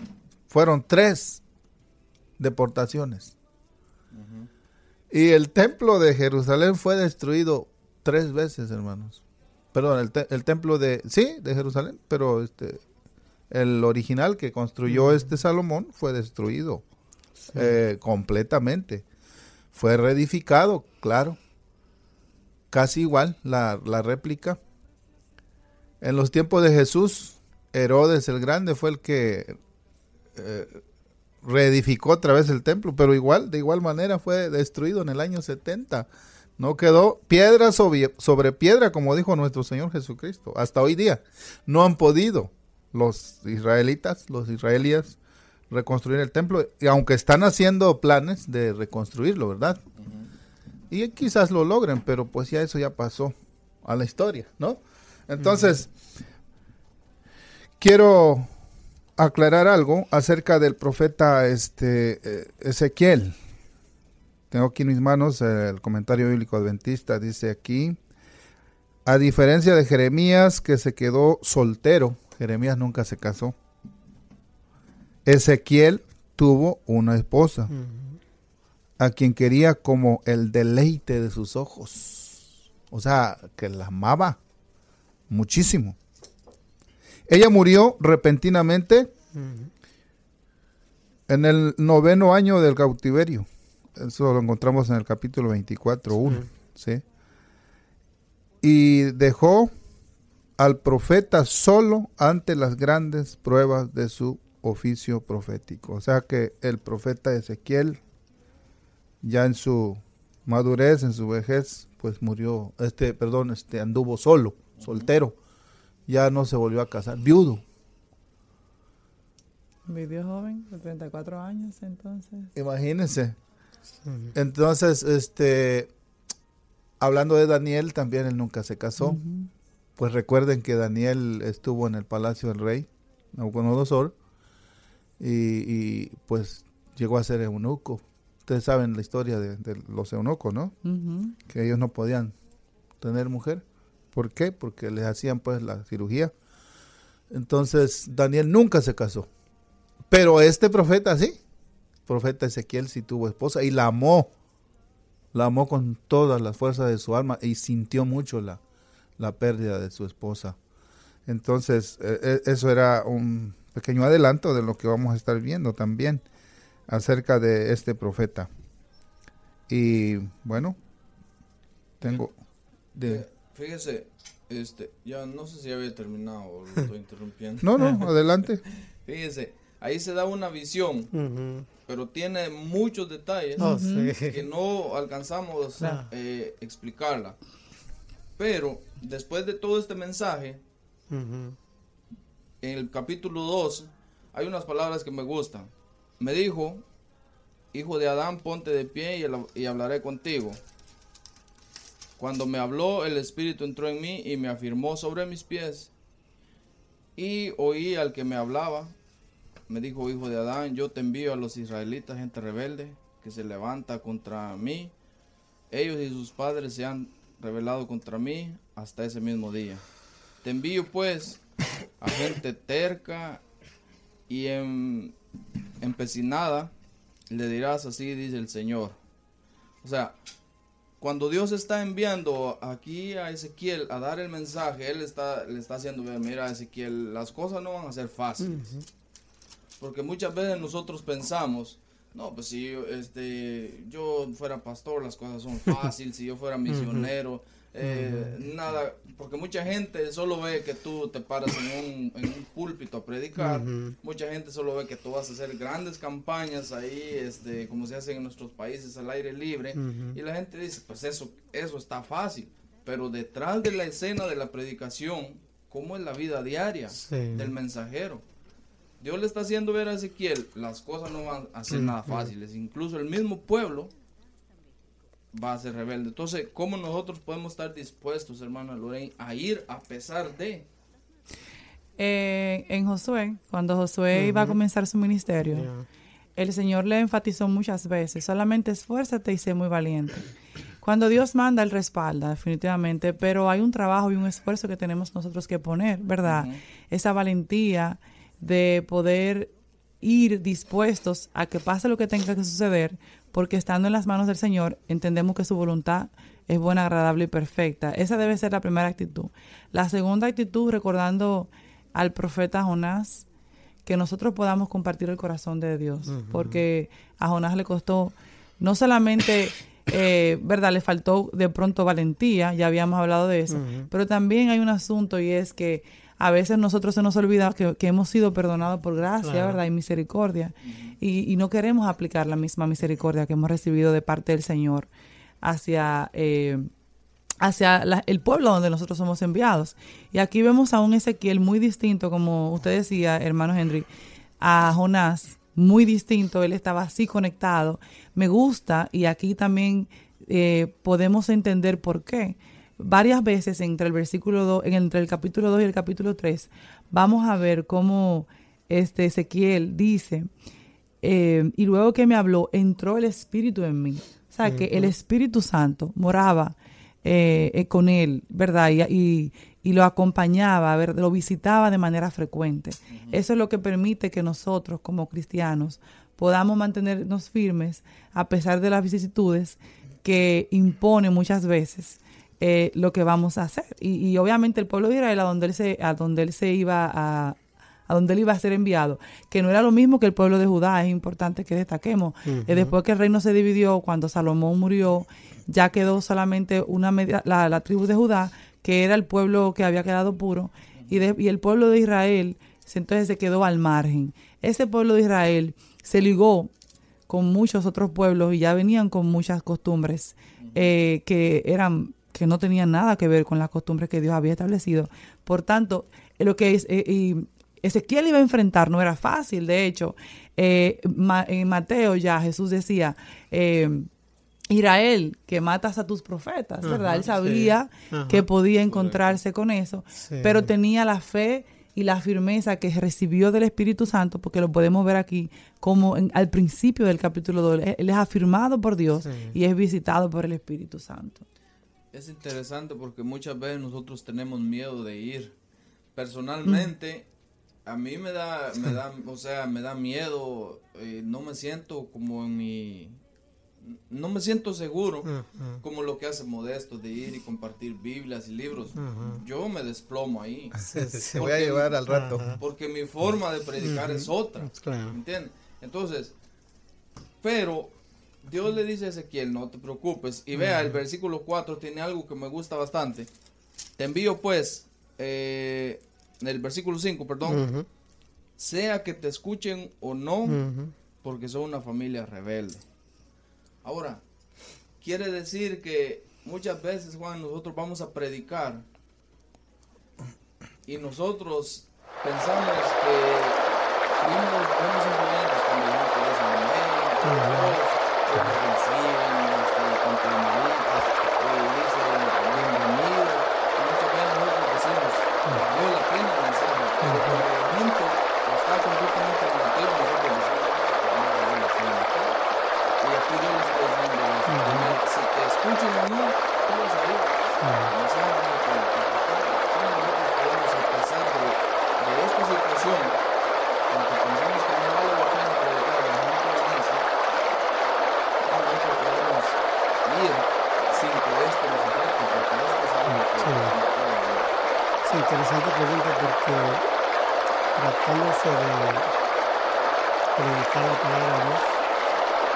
fueron 3 deportaciones. Y el templo de Jerusalén fue destruido 3 veces, hermanos. Perdón, el templo de Jerusalén, pero el original que construyó Salomón fue destruido completamente. Fue reedificado, claro. Casi igual la réplica. En los tiempos de Jesús, Herodes el Grande fue el que reedificó otra vez el templo, pero de igual manera fue destruido en el año 70. No quedó piedra sobre piedra, como dijo nuestro Señor Jesucristo. Hasta hoy día no han podido los israelíes reconstruir el templo, y aunque están haciendo planes de reconstruirlo, ¿verdad? Y quizás lo logren, pero pues eso ya pasó a la historia, ¿no? Entonces, quiero aclarar algo acerca del profeta Ezequiel. Tengo aquí en mis manos el comentario bíblico adventista. Dice aquí: a diferencia de Jeremías, que se quedó soltero, Jeremías nunca se casó, Ezequiel tuvo una esposa, a quien quería como el deleite de sus ojos. O sea, que la amaba muchísimo. Ella murió repentinamente en el 9º año del cautiverio. Eso lo encontramos en el capítulo 24:1. ¿Sí? Y dejó al profeta solo ante las grandes pruebas de su oficio profético. O sea que el profeta Ezequiel, ya en su madurez, en su vejez, pues murió, anduvo solo, soltero. Ya no se volvió a casar, viudo. Vivió joven, de 34 años, entonces. Imagínense. Entonces, hablando de Daniel, también él nunca se casó. Pues recuerden que Daniel estuvo en el palacio del rey Nabucodonosor y pues llegó a ser eunuco. Ustedes saben la historia de los eunucos, ¿no? Que ellos no podían tener mujer. ¿Por qué? Porque les hacían pues la cirugía. Entonces Daniel nunca se casó. Pero este profeta sí. El profeta Ezequiel sí tuvo esposa y la amó. La amó con todas las fuerzas de su alma y sintió mucho la pérdida de su esposa. Entonces, eso era un pequeño adelanto de lo que vamos a estar viendo también acerca de este profeta. Y bueno, tengo... Fíjese, ya no sé si había terminado o lo estoy interrumpiendo. No, adelante. Fíjese, ahí se da una visión, pero tiene muchos detalles que no alcanzamos a explicarla. Pero después de todo este mensaje, en el capítulo 2, hay unas palabras que me gustan. Me dijo, hijo de Adán, ponte de pie y hablaré contigo. Cuando me habló, el Espíritu entró en mí y me afirmó sobre mis pies. Y oí al que me hablaba. Me dijo, hijo de Adán, yo te envío a los israelitas, gente rebelde, que se levanta contra mí. Ellos y sus padres se han rebelado contra mí hasta ese mismo día. Te envío pues a gente terca y empecinada. Le dirás así, dice el Señor. O sea, cuando Dios está enviando aquí a Ezequiel a dar el mensaje, Él le está haciendo ver, mira Ezequiel, las cosas no van a ser fáciles. Porque muchas veces nosotros pensamos, no, pues si yo fuera pastor, las cosas son fáciles, si yo fuera misionero, nada, porque mucha gente solo ve que tú te paras en un púlpito a predicar, mucha gente solo ve que tú vas a hacer grandes campañas ahí, como se hace en nuestros países al aire libre, y la gente dice, pues eso está fácil, pero detrás de la escena de la predicación, ¿cómo es la vida diaria del mensajero? Dios le está haciendo ver a Ezequiel, las cosas no van a ser nada fáciles, incluso el mismo pueblo va a ser rebelde. Entonces, ¿cómo nosotros podemos estar dispuestos, hermana Lorraine, a ir a pesar de? En Josué, cuando Josué iba a comenzar su ministerio, el Señor le enfatizó muchas veces, solamente esfuérzate y sé muy valiente. Cuando Dios manda, Él respalda, definitivamente, pero hay un trabajo y un esfuerzo que tenemos nosotros que poner, ¿verdad? Esa valentía de poder ir dispuestos a que pase lo que tenga que suceder, porque estando en las manos del Señor, entendemos que su voluntad es buena, agradable y perfecta. Esa debe ser la primera actitud. La segunda actitud, recordando al profeta Jonás, que nosotros podamos compartir el corazón de Dios, porque a Jonás le costó, no solamente, ¿verdad? Le faltó de pronto valentía, ya habíamos hablado de eso, pero también hay un asunto y es que a veces nosotros se nos olvida que hemos sido perdonados por gracia, ¿verdad? Y misericordia. Y no queremos aplicar la misma misericordia que hemos recibido de parte del Señor hacia el pueblo donde nosotros somos enviados. Y aquí vemos a un Ezequiel muy distinto, como usted decía, hermano Henry, a Jonás, muy distinto. Él estaba así conectado. Me gusta, y aquí también podemos entender por qué. Varias veces entre el capítulo 2 y el capítulo 3, vamos a ver cómo Ezequiel dice, y luego que me habló, entró el Espíritu en mí. O sea, que el Espíritu Santo moraba con él, ¿verdad? Y lo acompañaba, lo visitaba de manera frecuente. Eso es lo que permite que nosotros, como cristianos, podamos mantenernos firmes a pesar de las vicisitudes que impone muchas veces lo que vamos a hacer. Y obviamente el pueblo de Israel, a donde él iba a ser enviado, que no era lo mismo que el pueblo de Judá, es importante que destaquemos. Después que el reino se dividió, cuando Salomón murió, ya quedó solamente la tribu de Judá, que era el pueblo que había quedado puro, y el pueblo de Israel entonces se quedó al margen. Ese pueblo de Israel se ligó con muchos otros pueblos y ya venían con muchas costumbres que no tenían nada que ver con las costumbres que Dios había establecido. Por tanto, lo que Ezequiel iba a enfrentar no era fácil. De hecho, en Mateo ya Jesús decía, Israel, que matas a tus profetas, ¿verdad? Él sabía que podía encontrarse con eso, pero tenía la fe y la firmeza que recibió del Espíritu Santo, porque lo podemos ver aquí como al principio del capítulo 2, él es afirmado por Dios y es visitado por el Espíritu Santo. Es interesante porque muchas veces nosotros tenemos miedo de ir. Personalmente, a mí me da miedo, no me siento como no me siento seguro como lo que hace Modesto de ir y compartir Biblias y libros. Yo me desplomo ahí. Se voy a llevar al rato. Porque mi forma de predicar es otra. ¿Entiendes? Entonces, pero Dios le dice a Ezequiel, no te preocupes. Y vea, el versículo 4 tiene algo que me gusta bastante. Te envío pues, el versículo 5, perdón, sea que te escuchen o no, porque son una familia rebelde. Ahora, quiere decir que muchas veces, Juan, nosotros vamos a predicar y nosotros pensamos que fuimos buenos influyentes cuando la gente dice amén, nos reciben, con palmaditas, dicen bienvenido, y muchas veces nosotros decimos, valió la pena el mensaje, pero cuando la gente está completamente negativa, nosotros decimos, no valió la pena. Y aquí yo les estoy diciendo, si te escuchan o no, tú vas a ir. ¿Cómo nosotros podemos, a pesar de esta situación, aunque pensamos que no vale la pena predicar a la gente de la iglesia, cómo nosotros podemos ir sin que esto nos afecte? Porque esto es algo que nos puede ayudar. Sí, interesante pregunta, porque tratándose de predicar la palabra de Dios,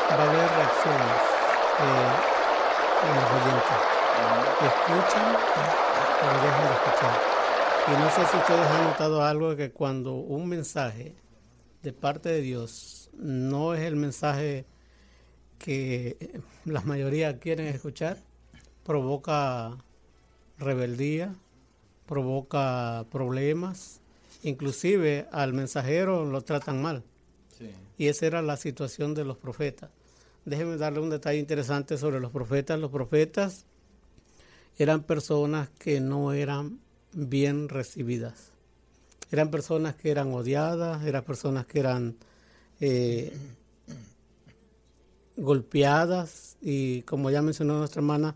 va a haber reacciones en los oyentes. Escuchan o dejan de escuchar. Y no sé si ustedes han notado algo, que cuando un mensaje de parte de Dios no es el mensaje que la mayoría quieren escuchar, provoca rebeldía, provoca problemas, inclusive al mensajero lo tratan mal. Sí. Y esa era la situación de los profetas. Déjenme darle un detalle interesante sobre los profetas. Los profetas eran personas que no eran bien recibidas. Eran personas que eran odiadas, eran personas que eran golpeadas, y como ya mencionó nuestra hermana,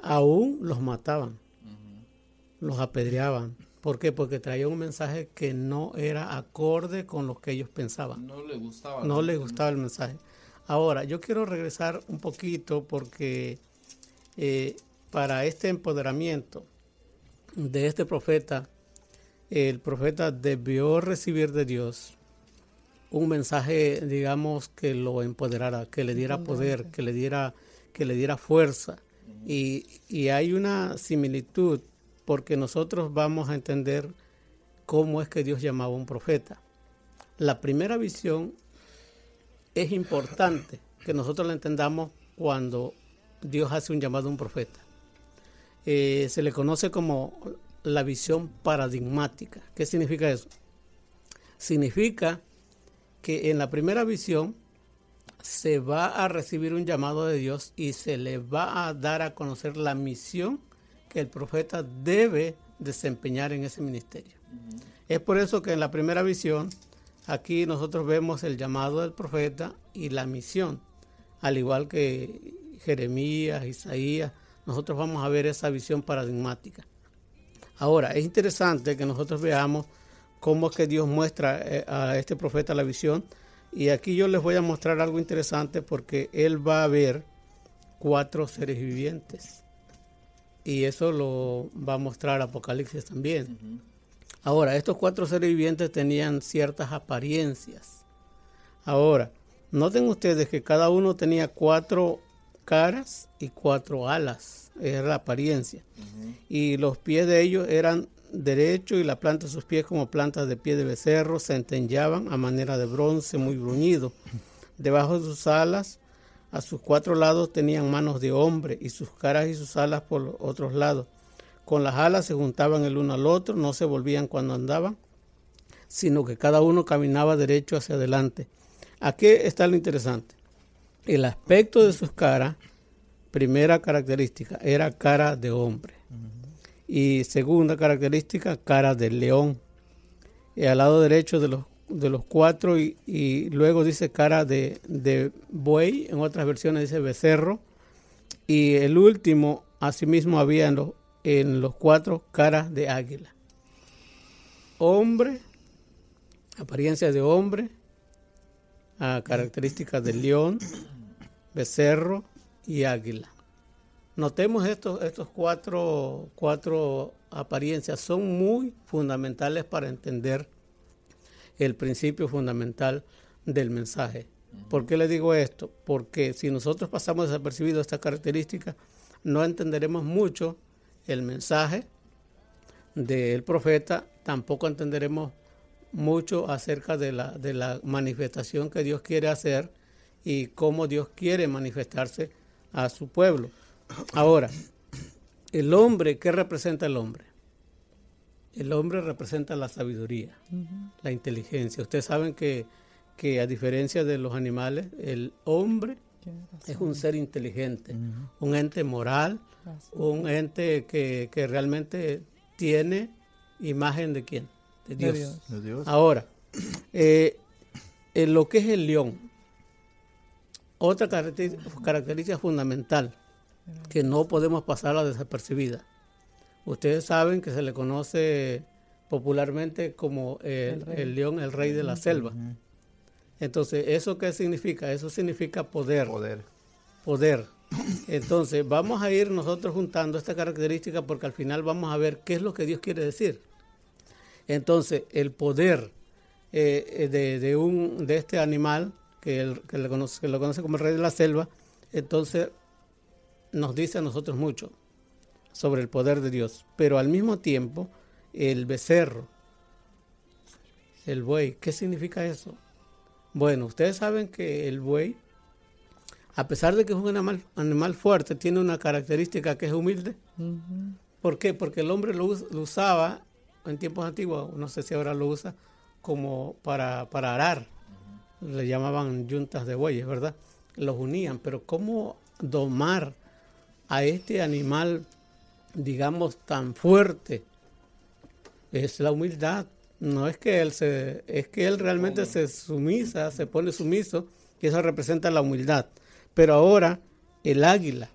aún los mataban, los apedreaban. ¿Por qué? Porque traían un mensaje que no era acorde con lo que ellos pensaban. No les gustaba. No les gustaba el mensaje. Ahora, yo quiero regresar un poquito porque para este empoderamiento de este profeta, el profeta debió recibir de Dios un mensaje, digamos, que lo empoderara, que le diera poder, que le diera fuerza. Y hay una similitud, porque nosotros vamos a entender cómo es que Dios llamaba a un profeta. La primera visión es importante que nosotros la entendamos cuando Dios hace un llamado a un profeta. Se le conoce como la visión paradigmática. ¿Qué significa eso? Significa que en la primera visión se va a recibir un llamado de Dios y se le va a dar a conocer la misión que el profeta debe desempeñar en ese ministerio. Es por eso que en la primera visión, aquí nosotros vemos el llamado del profeta y la misión, al igual que Jeremías, Isaías, nosotros vamos a ver esa visión paradigmática. Ahora, es interesante que nosotros veamos cómo es que Dios muestra a este profeta la visión, y aquí yo les voy a mostrar algo interesante, porque él va a ver 4 seres vivientes, y eso lo va a mostrar Apocalipsis también. Ahora, estos 4 seres vivientes tenían ciertas apariencias. Ahora, noten ustedes que cada uno tenía 4 caras y 4 alas, era la apariencia. Y los pies de ellos eran derechos, y la planta de sus pies como plantas de pie de becerro, centelleaban a manera de bronce muy bruñido. Debajo de sus alas, a sus 4 lados, tenían manos de hombre, y sus caras y sus alas por los otros lados. Con las alas se juntaban el uno al otro, no se volvían cuando andaban, sino que cada uno caminaba derecho hacia adelante. Aquí está lo interesante. El aspecto de sus caras Primera característica, era cara de hombre. Y segunda característica, cara de león. Y al lado derecho de los cuatro, y luego dice cara de buey, en otras versiones dice becerro. Y el último, asimismo, había en los cuatro caras de águila. Hombre, apariencia de hombre, características de león, becerro y águila. Notemos estos cuatro apariencias, son muy fundamentales para entender el principio fundamental del mensaje. ¿Por qué le digo esto? Porque si nosotros pasamos desapercibido estas características, no entenderemos mucho el mensaje del profeta, tampoco entenderemos mucho acerca de la manifestación que Dios quiere hacer y cómo Dios quiere manifestarse a su pueblo. Ahora, el hombre, ¿qué representa el hombre? El hombre representa la sabiduría, la inteligencia. Ustedes saben que a diferencia de los animales, el hombre es un ser inteligente, un ente moral, un ente que realmente tiene imagen de ¿quién? De Dios. De Dios. Ahora, en lo que es el león, otra característica fundamental que no podemos pasarla desapercibida. Ustedes saben que se le conoce popularmente como el león, el rey de la selva. Entonces, ¿eso qué significa? Eso significa poder. Poder. Entonces, vamos a ir nosotros juntando esta característica porque al final vamos a ver qué es lo que Dios quiere decir. Entonces, el poder de este animal, que lo conoce como el rey de la selva, entonces nos dice a nosotros mucho sobre el poder de Dios. Pero al mismo tiempo, el becerro, el buey, ¿qué significa eso? Bueno, ustedes saben que el buey, a pesar de que es un animal fuerte, tiene una característica que es humilde. ¿Por qué? Porque el hombre lo usaba en tiempos antiguos, no sé si ahora lo usa, como para arar. Le llamaban yuntas de bueyes, ¿verdad? Los unían, pero ¿cómo domar a este animal, digamos, tan fuerte? Es la humildad. No es que él realmente se pone sumiso, y eso representa la humildad. Pero ahora, el águila.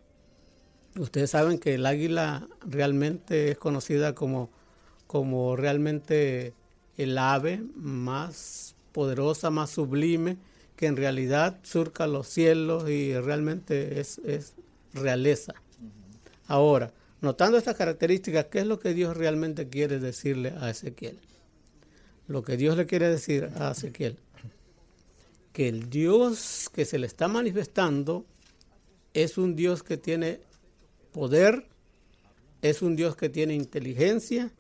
Ustedes saben que el águila realmente es conocida como realmente el ave más poderosa, más sublime, que en realidad surca los cielos y realmente es realeza. Ahora, notando estas características, ¿qué es lo que Dios realmente quiere decirle a Ezequiel? Lo que Dios le quiere decir a Ezequiel, que el Dios que se le está manifestando es un Dios que tiene poder, es un Dios que tiene inteligencia,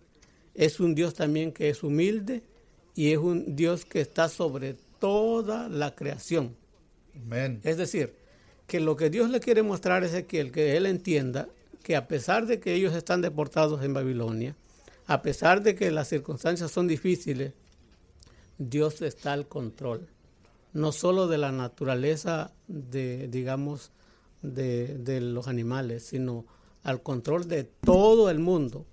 es un Dios también que es humilde y es un Dios que está sobre toda la creación. Amén. Es decir, que lo que Dios le quiere mostrar a Ezequiel, que él entienda que a pesar de que ellos están deportados en Babilonia, a pesar de que las circunstancias son difíciles, Dios está al control. No solo de la naturaleza de los animales, sino al control de todo el mundo.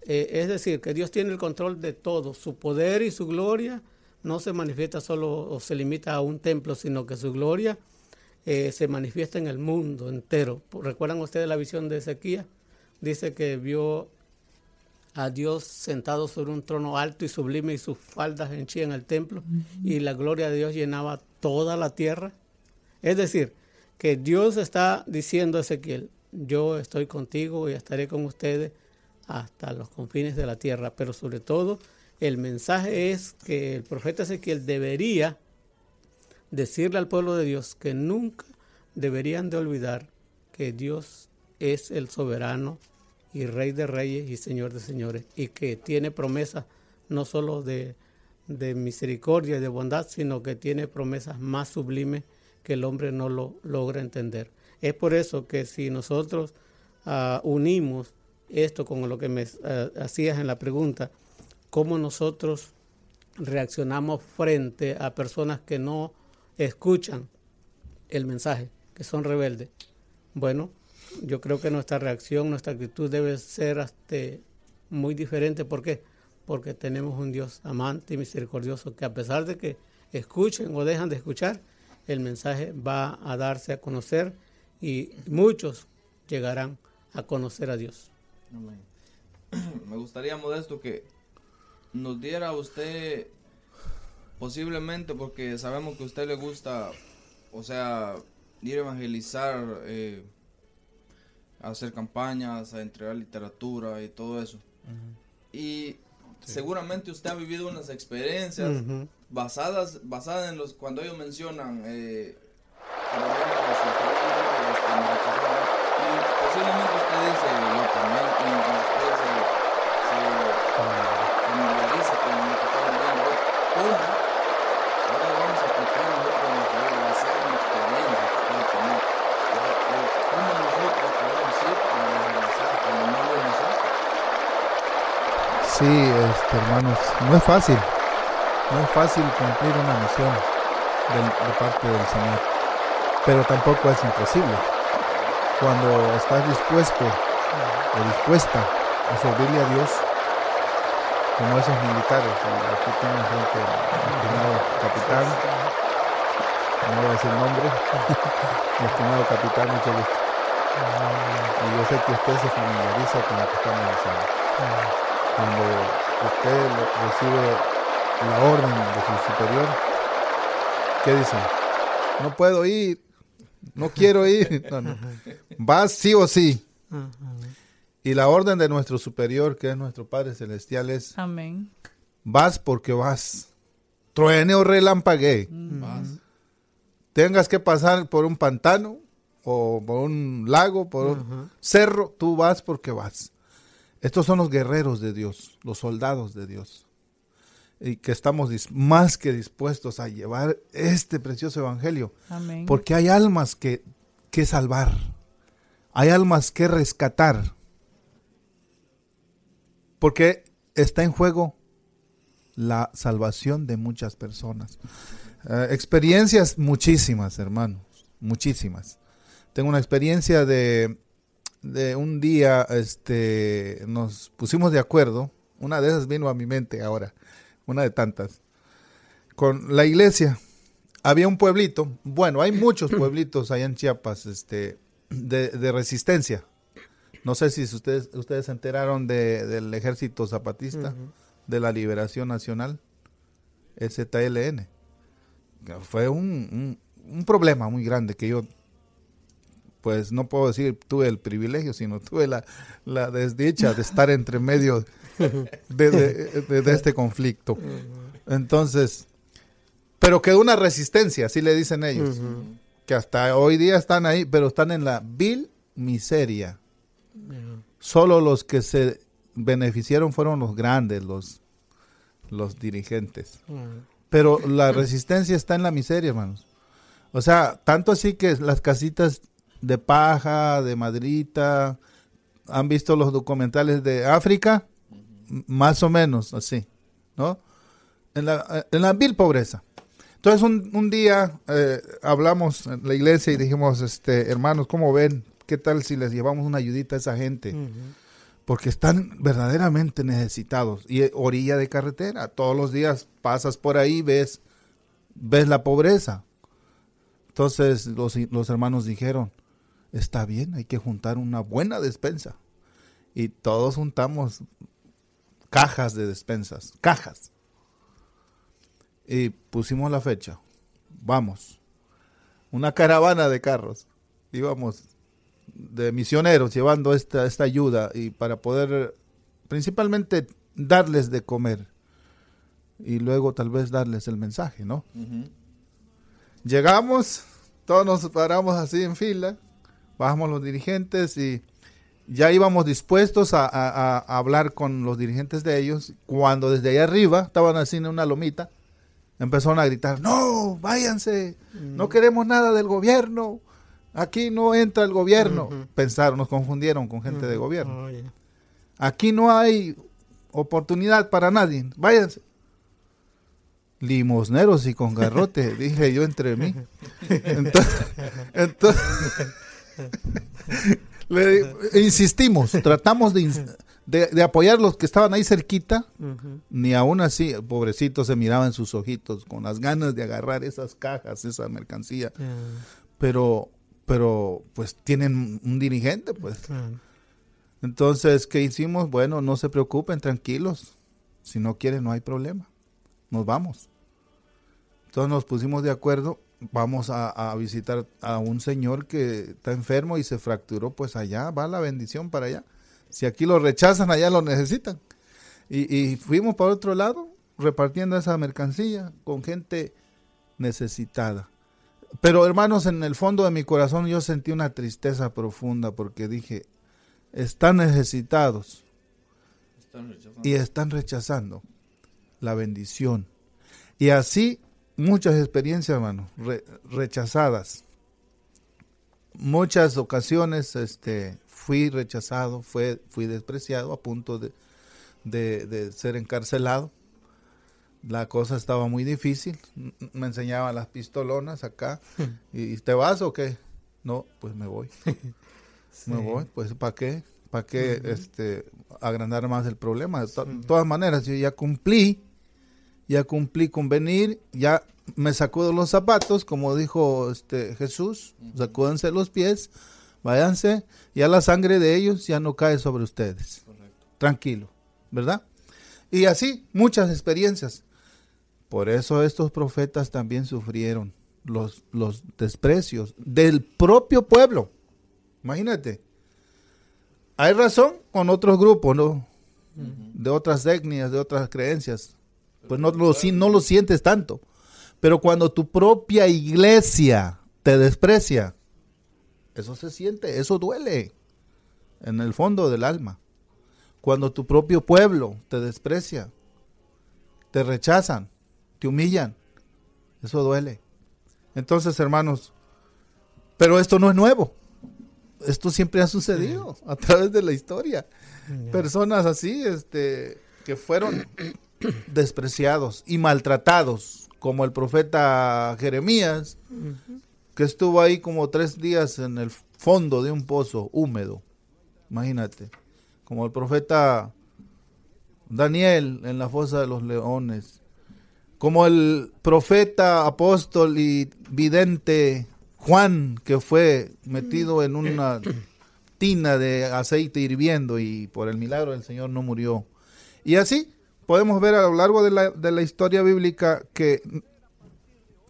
Es decir, que Dios tiene el control de todo. Su poder y su gloria no se manifiesta solo o se limita a un templo, sino que su gloria se manifiesta en el mundo entero. ¿Recuerdan ustedes la visión de Ezequiel? Dice que vio a Dios sentado sobre un trono alto y sublime y sus faldas henchían el templo y la gloria de Dios llenaba toda la tierra. Es decir, que Dios está diciendo a Ezequiel, yo estoy contigo y estaré con ustedes hasta los confines de la tierra. Pero sobre todo, el mensaje es que el profeta Ezequiel debería decirle al pueblo de Dios que nunca deberían de olvidar que Dios es el soberano y Rey de Reyes y Señor de Señores, y que tiene promesas no solo de misericordia y de bondad, sino que tiene promesas más sublimes que el hombre no lo logra entender. Es por eso que si nosotros unimos esto con lo que me hacías en la pregunta, cómo nosotros reaccionamos frente a personas que no escuchan el mensaje, que son rebeldes. Bueno, yo creo que nuestra reacción, nuestra actitud debe ser muy diferente. ¿Por qué? Porque tenemos un Dios amante y misericordioso que, a pesar de que escuchen o dejan de escuchar, el mensaje va a darse a conocer y muchos llegarán a conocer a Dios. Amén. Me gustaría, Modesto, que nos diera usted, posiblemente, porque sabemos que a usted le gusta, o sea, ir a evangelizar, a hacer campañas, a entregar literatura y todo eso. Y seguramente usted ha vivido unas experiencias basadas en los, cuando ellos mencionan, por ejemplo, y posiblemente usted dice, yo también, y usted se familiariza con lo que está viviendo hoy. ¿Cómo? Ahora vamos a aplicar nosotros nuestra vida basada en la experiencia que usted ha tenido. ¿Cómo nosotros podemos ir a evangelizar cuando no lo hemos hecho? Sí, hermanos, no es fácil. No es fácil cumplir una misión de parte del Señor, pero tampoco es imposible. Cuando estás dispuesto o dispuesta a servirle a Dios, como esos militares, aquí tengo gente, el estimado capitán, no voy a decir nombre, mi estimado capitán, mucho gusto. Y yo sé que usted se familiariza con lo que estamos diciendo. Cuando usted recibe la orden de su superior, ¿qué dice? No puedo ir, no quiero ir. No. Vas sí o sí. Y la orden de nuestro superior, que es nuestro Padre Celestial, es: Amén. Vas porque vas. Truene o relampaguee. Vas. Tengas que pasar por un pantano o por un lago, por un cerro, tú vas porque vas. Estos son los guerreros de Dios, los soldados de Dios. Y que estamos más que dispuestos a llevar este precioso evangelio. Amén. Porque hay almas que salvar. Hay almas que rescatar. Porque está en juego la salvación de muchas personas. Experiencias muchísimas, hermanos. Muchísimas. Tengo una experiencia de un día, nos pusimos de acuerdo. Una de esas vino a mi mente ahora. Una de tantas. Con la iglesia. Había un pueblito. Bueno, hay muchos pueblitos allá en Chiapas, de resistencia. No sé si ustedes se enteraron del Ejército Zapatista, de la Liberación Nacional, EZLN. Fue un problema muy grande que yo, pues no puedo decir tuve el privilegio, sino tuve la desdicha de estar entre medio de este conflicto. Entonces, pero quedó una resistencia, así le dicen ellos, que hasta hoy día están ahí, pero están en la vil miseria. Solo los que se beneficiaron fueron los grandes, los dirigentes. Pero la resistencia está en la miseria, hermanos. O sea, tanto así que las casitas de paja, de maderita, ¿han visto los documentales de África? Más o menos así, ¿no? En la vil pobreza. Entonces un día hablamos en la iglesia y dijimos, hermanos, ¿cómo ven? ¿Qué tal si les llevamos una ayudita a esa gente? Porque están verdaderamente necesitados. Y orilla de carretera, todos los días pasas por ahí, ves la pobreza. Entonces los hermanos dijeron, está bien, hay que juntar una buena despensa. Y todos juntamos cajas de despensas, cajas. Y pusimos la fecha. Vamos. Una caravana de carros. Íbamos de misioneros llevando esta ayuda y para poder principalmente darles de comer y luego tal vez darles el mensaje, ¿no? Llegamos, todos nos paramos así en fila, bajamos los dirigentes y ya íbamos dispuestos a hablar con los dirigentes de ellos, cuando desde allá arriba, estaban así en una lomita, empezaron a gritar, no, váyanse, no queremos nada del gobierno, aquí no entra el gobierno. Pensaron, nos confundieron con gente de gobierno. Aquí no hay oportunidad para nadie, váyanse. Limosneros y con garrote, dije yo entre mí. Entonces Insistimos, tratamos de apoyar los que estaban ahí cerquita, ni aún así, pobrecito, se miraba en sus ojitos con las ganas de agarrar esas cajas, esa mercancía. Pero pues tienen un dirigente, pues. Entonces, ¿qué hicimos? Bueno, no se preocupen, tranquilos. Si no quieren, no hay problema. Nos vamos. Entonces nos pusimos de acuerdo. Vamos a visitar a un señor que está enfermo y se fracturó, pues allá va la bendición para allá. Si aquí lo rechazan, allá lo necesitan. Y fuimos para otro lado, repartiendo esa mercancía con gente necesitada. Pero hermanos, en el fondo de mi corazón yo sentí una tristeza profunda porque dije, están necesitados y están rechazando la bendición. Y así muchas experiencias, hermano, rechazadas. Muchas ocasiones fui rechazado, fui despreciado a punto de ser encarcelado. La cosa estaba muy difícil. Me enseñaban las pistolonas acá. ¿Y te vas o qué? No, pues me voy. Sí. Me voy, pues ¿para qué? ¿Para qué agrandar más el problema? De todas maneras, yo ya cumplí con venir, ya me sacudo los zapatos, como dijo Jesús, sacúdense los pies, váyanse, ya la sangre de ellos ya no cae sobre ustedes. Correcto. Tranquilo, ¿verdad? Y así, muchas experiencias. Por eso estos profetas también sufrieron los desprecios del propio pueblo. Imagínate. Hay razón con otros grupos, ¿no? De otras etnias, de otras creencias. Pues no lo sientes tanto. Pero cuando tu propia iglesia te desprecia, eso se siente, eso duele en el fondo del alma. Cuando tu propio pueblo te desprecia, te rechazan, te humillan, eso duele. Entonces, hermanos, pero esto no es nuevo. Esto siempre ha sucedido a través de la historia. Personas así, que fueron despreciados y maltratados, como el profeta Jeremías, que estuvo ahí como 3 días en el fondo de un pozo húmedo. Imagínate. Como el profeta Daniel en la fosa de los leones. Como el profeta, apóstol y vidente Juan, que fue metido en una tina de aceite hirviendo y por el milagro del Señor no murió. Y así podemos ver a lo largo de la historia bíblica que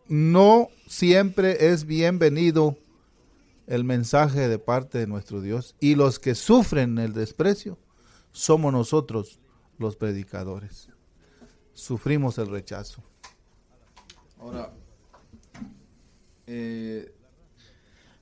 no siempre es bienvenido el mensaje de parte de nuestro Dios. Y los que sufren el desprecio somos nosotros los predicadores. Sufrimos el rechazo. Ahora,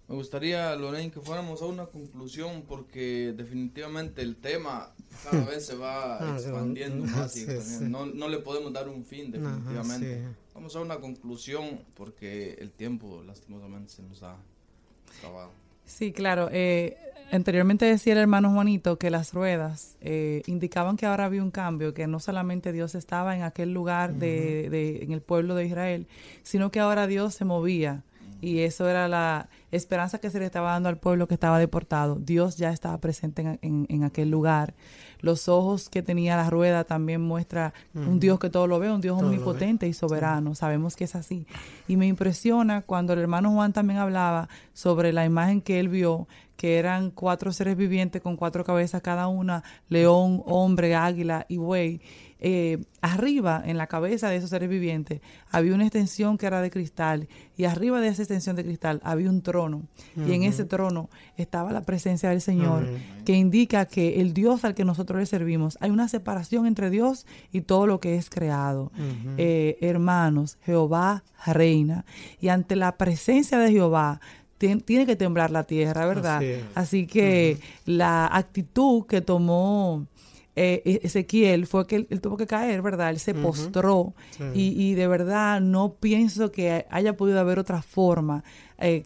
me gustaría, Lorraine, que fuéramos a una conclusión, porque definitivamente el tema cada vez se va expandiendo más. Sí. No le podemos dar un fin, definitivamente. Vamos a una conclusión, porque el tiempo lastimosamente se nos ha acabado. Sí, claro. Anteriormente decía el hermano Juanito que las ruedas indicaban que ahora había un cambio, que no solamente Dios estaba en aquel lugar en el pueblo de Israel, sino que ahora Dios se movía. Y eso era la esperanza que se le estaba dando al pueblo que estaba deportado. Dios ya estaba presente en aquel lugar. Los ojos que tenía la rueda también muestra un Dios que todo lo ve, un Dios omnipotente y soberano. Sabemos que es así. Y me impresiona cuando el hermano Juan también hablaba sobre la imagen que él vio, que eran 4 seres vivientes con 4 cabezas cada una, león, hombre, águila y buey. Arriba, en la cabeza de esos seres vivientes, había una extensión que era de cristal, y arriba de esa extensión de cristal había un trono, y en ese trono estaba la presencia del Señor, que indica que el Dios al que nosotros le servimos, hay una separación entre Dios y todo lo que es creado. Hermanos, Jehová reina, y ante la presencia de Jehová tiene que temblar la tierra, ¿verdad? Así que la actitud que tomó Ezequiel fue que él tuvo que caer, ¿verdad? Él se postró y de verdad no pienso que haya podido haber otra forma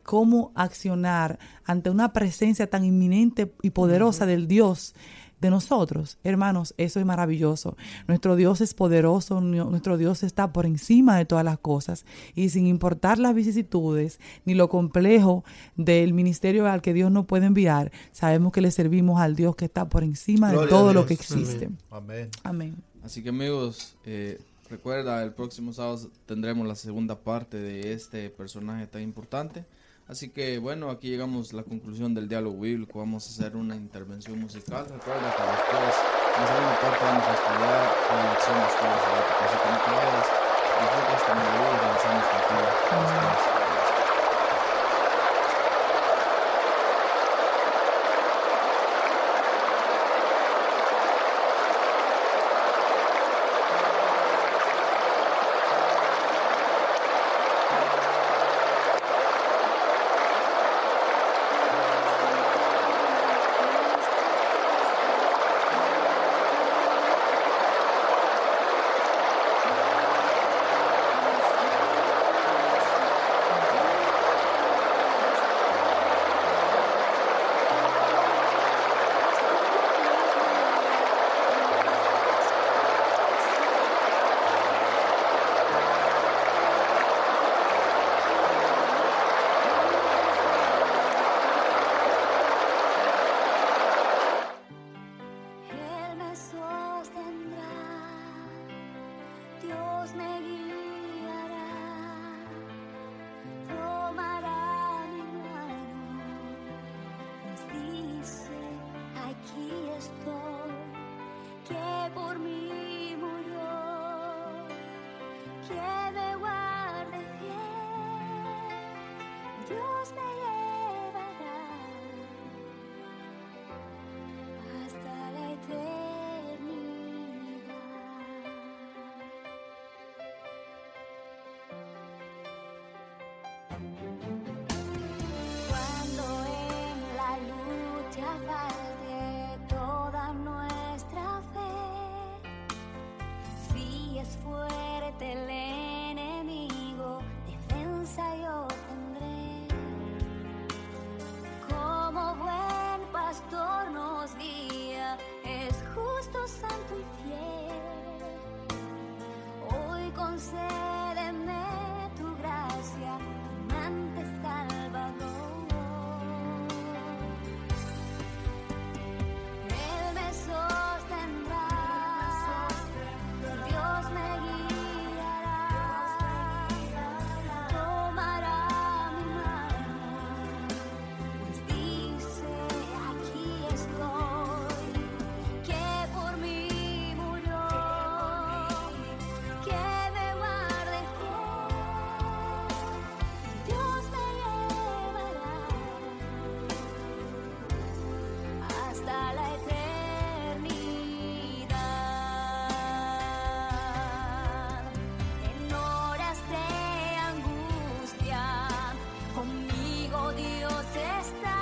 cómo accionar ante una presencia tan inminente y poderosa del Dios de nosotros. Hermanos, eso es maravilloso. Nuestro Dios es poderoso, nuestro Dios está por encima de todas las cosas, y sin importar las vicisitudes ni lo complejo del ministerio al que Dios nos puede enviar, sabemos que le servimos al Dios que está por encima de todo lo que existe. Amén. Amén. Así que amigos, recuerda, el próximo sábado tendremos la segunda parte de este personaje tan importante. Así que bueno, aquí llegamos a la conclusión del diálogo bíblico. Vamos a hacer una intervención musical. Recuerda que después, en la segunda parte, vamos a estudiar la lección de escuela sabática. Así que no te vayas, disfruta esta melodía y regresamos contigo. Cuando en la lucha falte toda nuestra fe, si es fuerte el enemigo, defensa yo tendré. Como buen pastor nos guía, es justo, santo y fiel. Hoy concédeme tu gracia, amante Salvador. Él me sostendrá, Dios me guiará, tomará mi mano, pues dice aquí estoy, que por mí murió, que me guarde fiel. Dios me llevará hasta la eternidad. En horas de angustia, conmigo Dios está.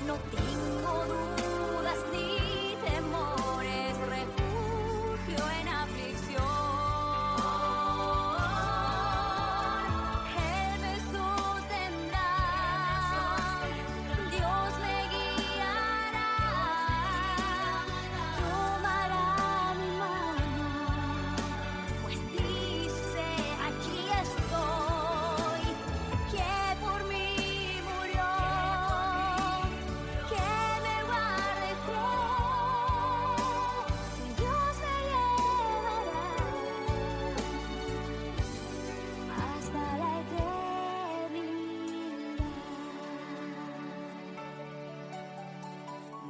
No tengo dudas ni temores, refugio en aflicción. Él me sostendrá, Dios me guiará, tomará mi mano, pues dice aquí estoy, que por mí murió, que me guarde fiel. Dios me llevará hasta la eternidad.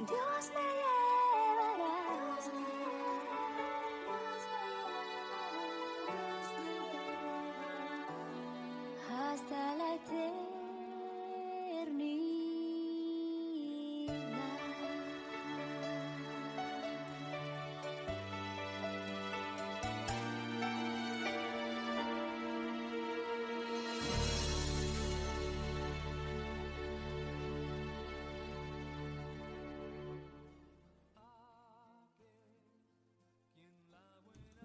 Dios me llevará hasta la eternidad.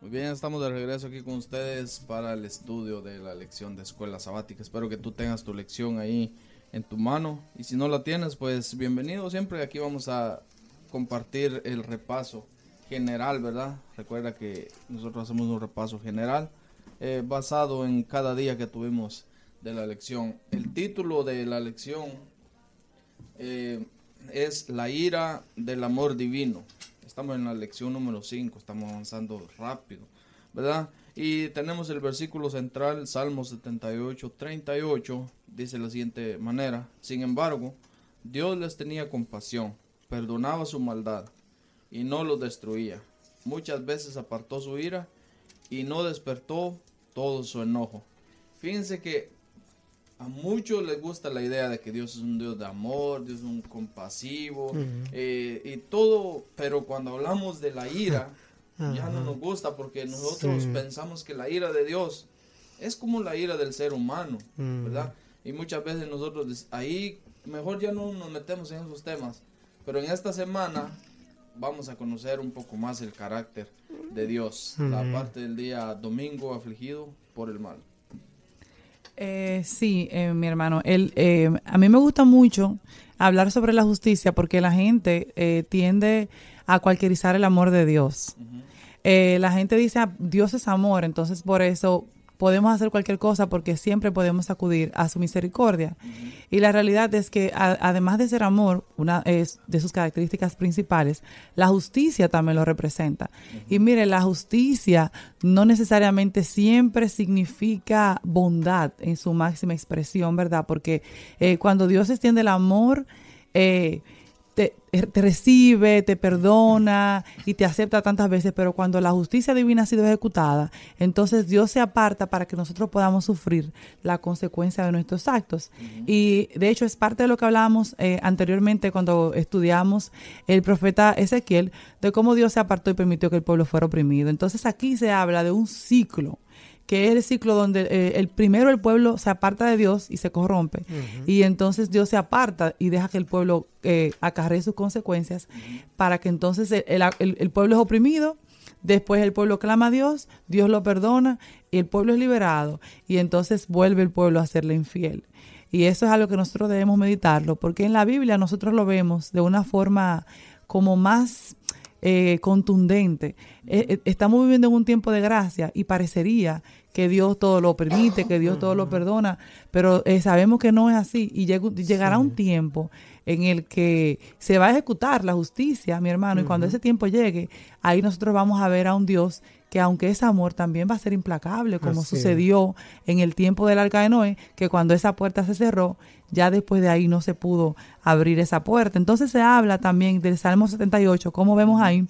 Muy bien, estamos de regreso aquí con ustedes para el estudio de la lección de escuela sabática. Espero que tú tengas tu lección ahí en tu mano, y si no la tienes, pues bienvenido. Siempre aquí vamos a compartir el repaso general, ¿verdad? Recuerda que nosotros hacemos un repaso general basado en cada día que tuvimos de la lección. El título de la lección es La ira del amor divino. Estamos en la lección número 5, estamos avanzando rápido, ¿verdad? Y tenemos el versículo central, Salmo 78, 38, dice de la siguiente manera: sin embargo, Dios les tenía compasión, perdonaba su maldad y no los destruía. Muchas veces apartó su ira y no despertó todo su enojo. Fíjense que a muchos les gusta la idea de que Dios es un Dios de amor, Dios es un compasivo, y todo, pero cuando hablamos de la ira, ya no nos gusta, porque nosotros pensamos que la ira de Dios es como la ira del ser humano, ¿verdad? Y muchas veces nosotros ahí mejor ya no nos metemos en esos temas, pero en esta semana vamos a conocer un poco más el carácter de Dios, la parte del día domingo afligido por el mal. Sí, mi hermano, a mí me gusta mucho hablar sobre la justicia porque la gente tiende a cualquierizar el amor de Dios. La gente dice, Dios es amor, entonces por eso podemos hacer cualquier cosa porque siempre podemos acudir a su misericordia. Y la realidad es que además de ser amor, una de sus características principales, la justicia también lo representa. Y mire, la justicia no necesariamente siempre significa bondad en su máxima expresión, ¿verdad? Porque cuando Dios extiende el amor, te recibe, te perdona y te acepta tantas veces, pero cuando la justicia divina ha sido ejecutada, entonces Dios se aparta para que nosotros podamos sufrir la consecuencia de nuestros actos. Y de hecho es parte de lo que hablábamos anteriormente cuando estudiamos el profeta Ezequiel, de cómo Dios se apartó y permitió que el pueblo fuera oprimido. Entonces aquí se habla de un ciclo, que es el ciclo donde primero el pueblo se aparta de Dios y se corrompe, y entonces Dios se aparta y deja que el pueblo acarree sus consecuencias, para que entonces el pueblo es oprimido, después el pueblo clama a Dios, Dios lo perdona y el pueblo es liberado, y entonces vuelve el pueblo a serle infiel. Y eso es algo que nosotros debemos meditarlo, porque en la Biblia nosotros lo vemos de una forma como más contundente. Estamos viviendo en un tiempo de gracia y parecería que Dios todo lo permite, que Dios todo lo perdona, pero sabemos que no es así, y llegará un tiempo en el que se va a ejecutar la justicia, mi hermano, y cuando ese tiempo llegue, ahí nosotros vamos a ver a un Dios que, aunque es amor, también va a ser implacable, como sucedió en el tiempo del arca de Noé, que cuando esa puerta se cerró, ya después de ahí no se pudo abrir esa puerta. Entonces se habla también del Salmo 78, como vemos ahí,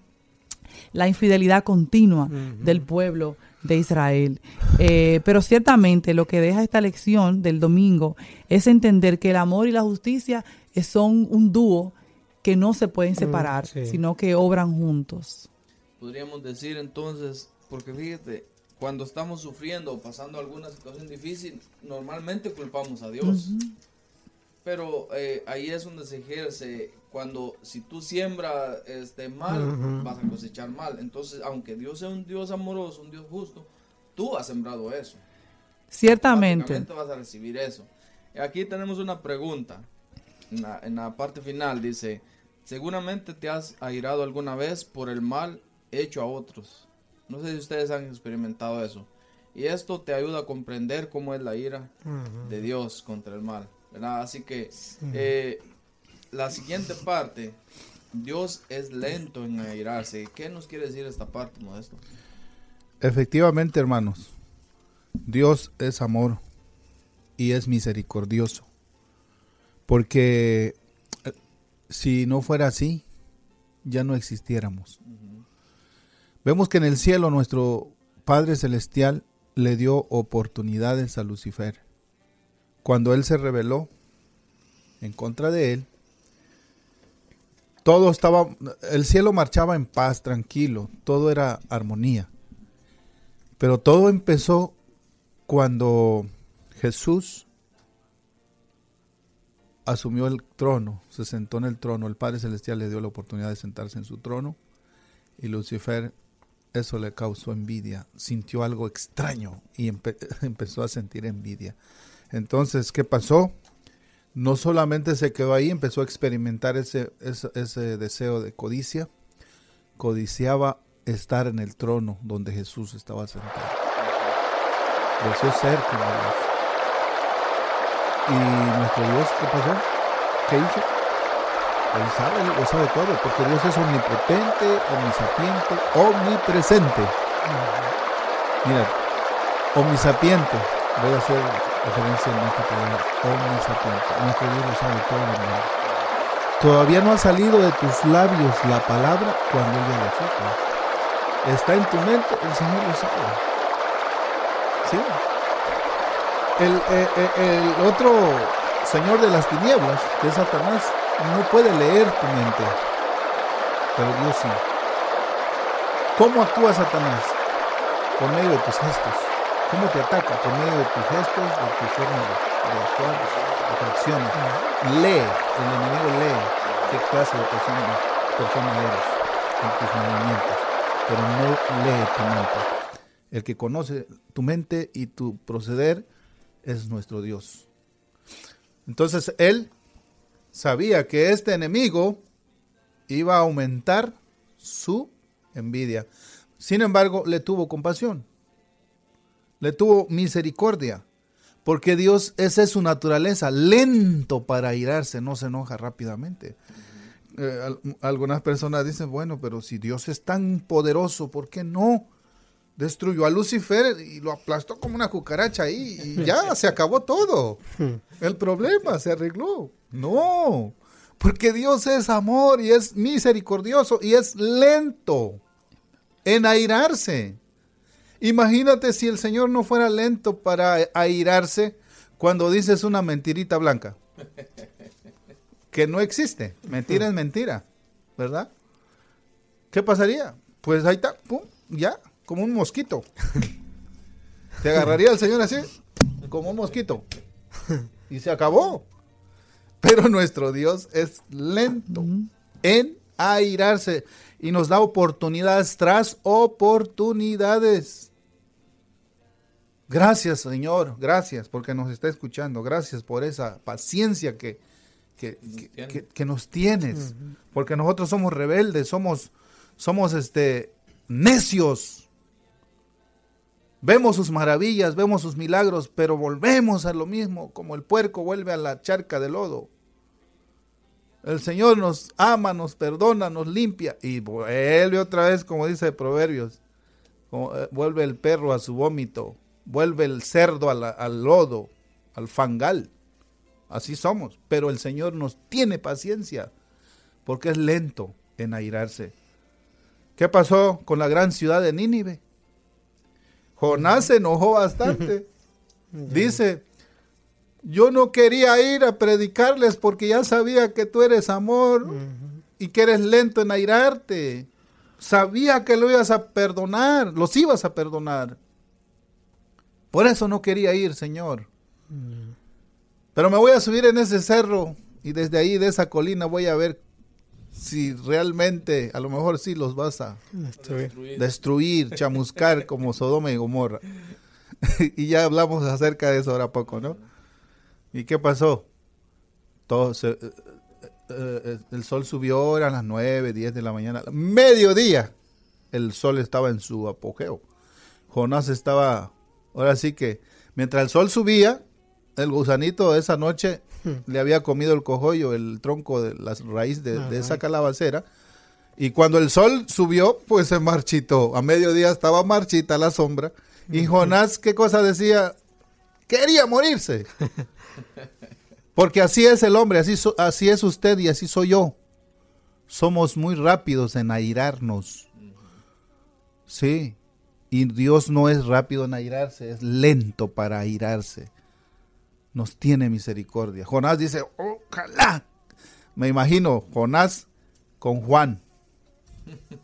la infidelidad continua del pueblo de Israel. Pero ciertamente lo que deja esta lección del domingo es entender que el amor y la justicia son un dúo que no se pueden separar, sino que obran juntos. Podríamos decir entonces, porque fíjate, cuando estamos sufriendo o pasando alguna situación difícil, normalmente culpamos a Dios. Pero ahí es donde se ejerce, cuando si tú siembras mal, vas a cosechar mal. Entonces, aunque Dios sea un Dios amoroso, un Dios justo, tú has sembrado eso. Ciertamente. Vas a recibir eso. Aquí tenemos una pregunta. En la parte final dice, seguramente te has airado alguna vez por el mal hecho a otros. No sé si ustedes han experimentado eso. Y esto te ayuda a comprender cómo es la ira de Dios contra el mal, ¿verdad? Así que la siguiente parte, Dios es lento en airarse. ¿Qué nos quiere decir esta parte, Modesto? Efectivamente, hermanos, Dios es amor y es misericordioso. Porque si no fuera así, ya no existiéramos. Vemos que en el cielo nuestro Padre Celestial le dio oportunidades a Lucifer. Cuando él se rebeló en contra de él, el cielo marchaba en paz, tranquilo, todo era armonía. Pero todo empezó cuando Jesús asumió el trono, se sentó en el trono. El Padre Celestial le dio la oportunidad de sentarse en su trono, y Lucifer, eso le causó envidia, sintió algo extraño y empezó a sentir envidia. Entonces, ¿qué pasó? no solamente se quedó ahí, empezó a experimentar ese deseo de codicia. Codiciaba estar en el trono donde Jesús estaba sentado. Deseó ser como Dios. Y nuestro Dios, ¿qué pasó? ¿Qué hizo? Él lo sabe todo, porque Dios es omnipotente, omnisapiente, omnipresente. Mira, omnisapiente, voy a hacer referencia en esta palabra, omnisapiente. Nuestro Dios lo sabe todo, hermano. Todavía no ha salido de tus labios la palabra cuando Él ya la supo. Está en tu mente, el Señor lo sabe. ¿Sí? El otro señor de las tinieblas, que es Satanás, no puede leer tu mente, pero Dios sí. ¿Cómo actúa Satanás? Por medio de tus gestos. ¿Cómo te ataca? Por medio de tus gestos, de tu forma de actuar, de tus acciones. Lee, el enemigo lee qué clase de persona eres en tus movimientos, pero no lee tu mente. El que conoce tu mente y tu proceder es nuestro Dios. Entonces él sabía que este enemigo iba a aumentar su envidia. Sin embargo, le tuvo compasión, le tuvo misericordia, porque Dios, esa es su naturaleza, lento para airarse, no se enoja rápidamente. Algunas personas dicen, bueno, pero si Dios es tan poderoso, ¿por qué no destruyó a Lucifer y lo aplastó como una cucaracha ahí y ya se acabó todo? El problema se arregló. No, porque Dios es amor y es misericordioso y es lento en airarse. Imagínate si el Señor no fuera lento para airarse cuando dices una mentirita blanca, que no existe. Mentira es mentira, ¿verdad? ¿Qué pasaría? Pues ahí está, pum, ya, como un mosquito. Te agarraría el Señor así, como un mosquito, y se acabó. Pero nuestro Dios es lento en airarse y nos da oportunidades tras oportunidades. Gracias, Señor, gracias porque nos está escuchando, gracias por esa paciencia que nos tienes, porque nosotros somos rebeldes, somos necios. Vemos sus maravillas, vemos sus milagros, pero volvemos a lo mismo, como el puerco vuelve a la charca de lodo. El Señor nos ama, nos perdona, nos limpia y vuelve otra vez, como dice Proverbios, vuelve el perro a su vómito, vuelve el cerdo al lodo, al fangal. Así somos, pero el Señor nos tiene paciencia porque es lento en airarse. ¿Qué pasó con la gran ciudad de Nínive? Jonás se enojó bastante. Dice, yo no quería ir a predicarles porque ya sabía que tú eres amor y que eres lento en airarte. Sabía que lo ibas a perdonar, los ibas a perdonar. Por eso no quería ir, Señor. Pero me voy a subir en ese cerro y desde ahí, de esa colina, voy a ver si realmente, a lo mejor sí los vas a destruir, chamuscar como Sodoma y Gomorra. Y ya hablamos acerca de eso ahora poco, ¿no? ¿Y qué pasó? El sol subió, eran las 9, 10 de la mañana. Mediodía, el sol estaba en su apogeo. Jonás estaba, ahora sí que, mientras el sol subía, el gusanito de esa noche le había comido el cogollo, el tronco de la raíz de esa calabacera. Y cuando el sol subió, pues se marchitó. A mediodía estaba marchita la sombra. Y Jonás, ¿qué cosa decía? Quería morirse. Porque así es el hombre, así es usted y así soy yo. Somos muy rápidos en airarnos. Sí. Y Dios no es rápido en airarse, es lento para airarse. Nos tiene misericordia. Jonás dice, ojalá. Me imagino Jonás con Juan,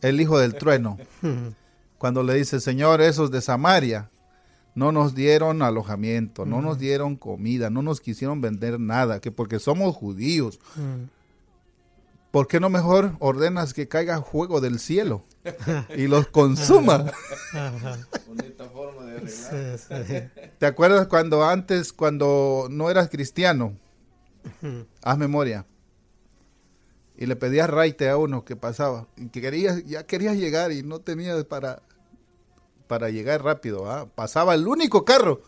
el hijo del trueno. Cuando le dice, Señor, esos de Samaria no nos dieron alojamiento, no nos dieron comida, no nos quisieron vender nada, que porque somos judíos. ¿Por qué no mejor ordenas que caiga fuego del cielo y los consuma? Bonita forma de arreglar. ¿Te acuerdas cuando no eras cristiano Haz memoria. Y le pedías raite a uno que pasaba. Y que ya querías llegar y no tenías para llegar rápido. ¿Ah? Pasaba el único carro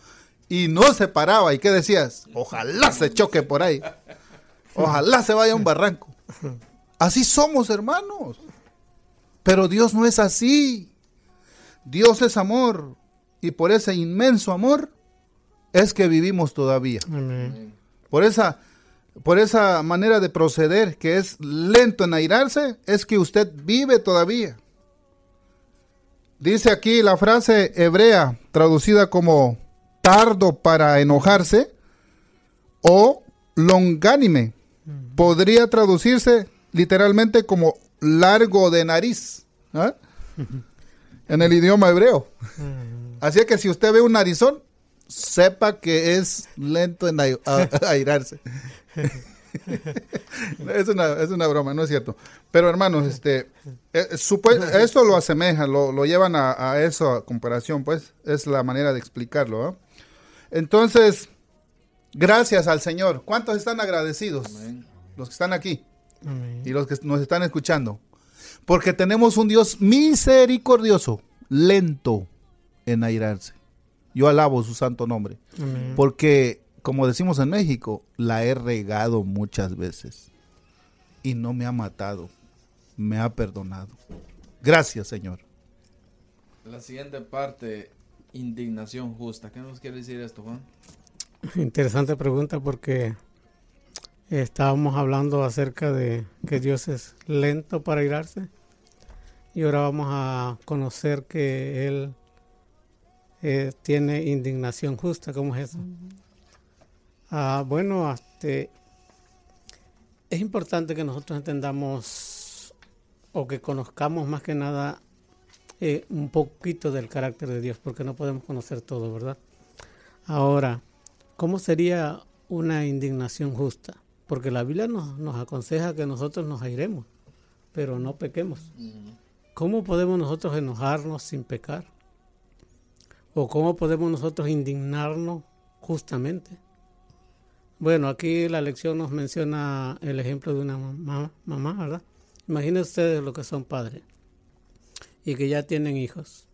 y no se paraba. ¿Y qué decías? Ojalá se choque por ahí. Ojalá se vaya a un barranco. Así somos, hermanos. Pero Dios no es así. Dios es amor. Y por ese inmenso amor es que vivimos todavía. Amén. Por esa manera de proceder que es lento en airarse, es que usted vive todavía. Dice aquí la frase hebrea traducida como tardo para enojarse o longánime. Podría traducirse literalmente como largo de nariz, ¿eh? En el idioma hebreo. Así que si usted ve un narizón, sepa que es lento en airarse. Es una broma, no es cierto. Pero hermanos, esto lo asemeja, lo llevan a eso, a comparación, pues es la manera de explicarlo, ¿eh? Entonces, gracias al Señor. ¿Cuántos están agradecidos? Amén. Los que están aquí. Amén. Y los que nos están escuchando. Porque tenemos un Dios misericordioso, lento en airarse. Yo alabo su santo nombre. Amén. Porque, como decimos en México, la he regado muchas veces. Y no me ha matado. Me ha perdonado. Gracias, Señor. La siguiente parte, indignación justa. ¿Qué nos quiere decir esto, Juan? Interesante pregunta porque estábamos hablando acerca de que Dios es lento para airarse. Y ahora vamos a conocer que Él tiene indignación justa. ¿Cómo es eso? Bueno, es importante que nosotros entendamos o que conozcamos más que nada un poquito del carácter de Dios, porque no podemos conocer todo, ¿verdad? Ahora, ¿cómo sería una indignación justa? Porque la Biblia nos aconseja que nosotros nos airemos, pero no pequemos. ¿Cómo podemos nosotros enojarnos sin pecar? ¿O cómo podemos nosotros indignarnos justamente? Bueno, aquí la lección nos menciona el ejemplo de una mamá, ¿verdad? Imaginen ustedes lo que son padres y que ya tienen hijos.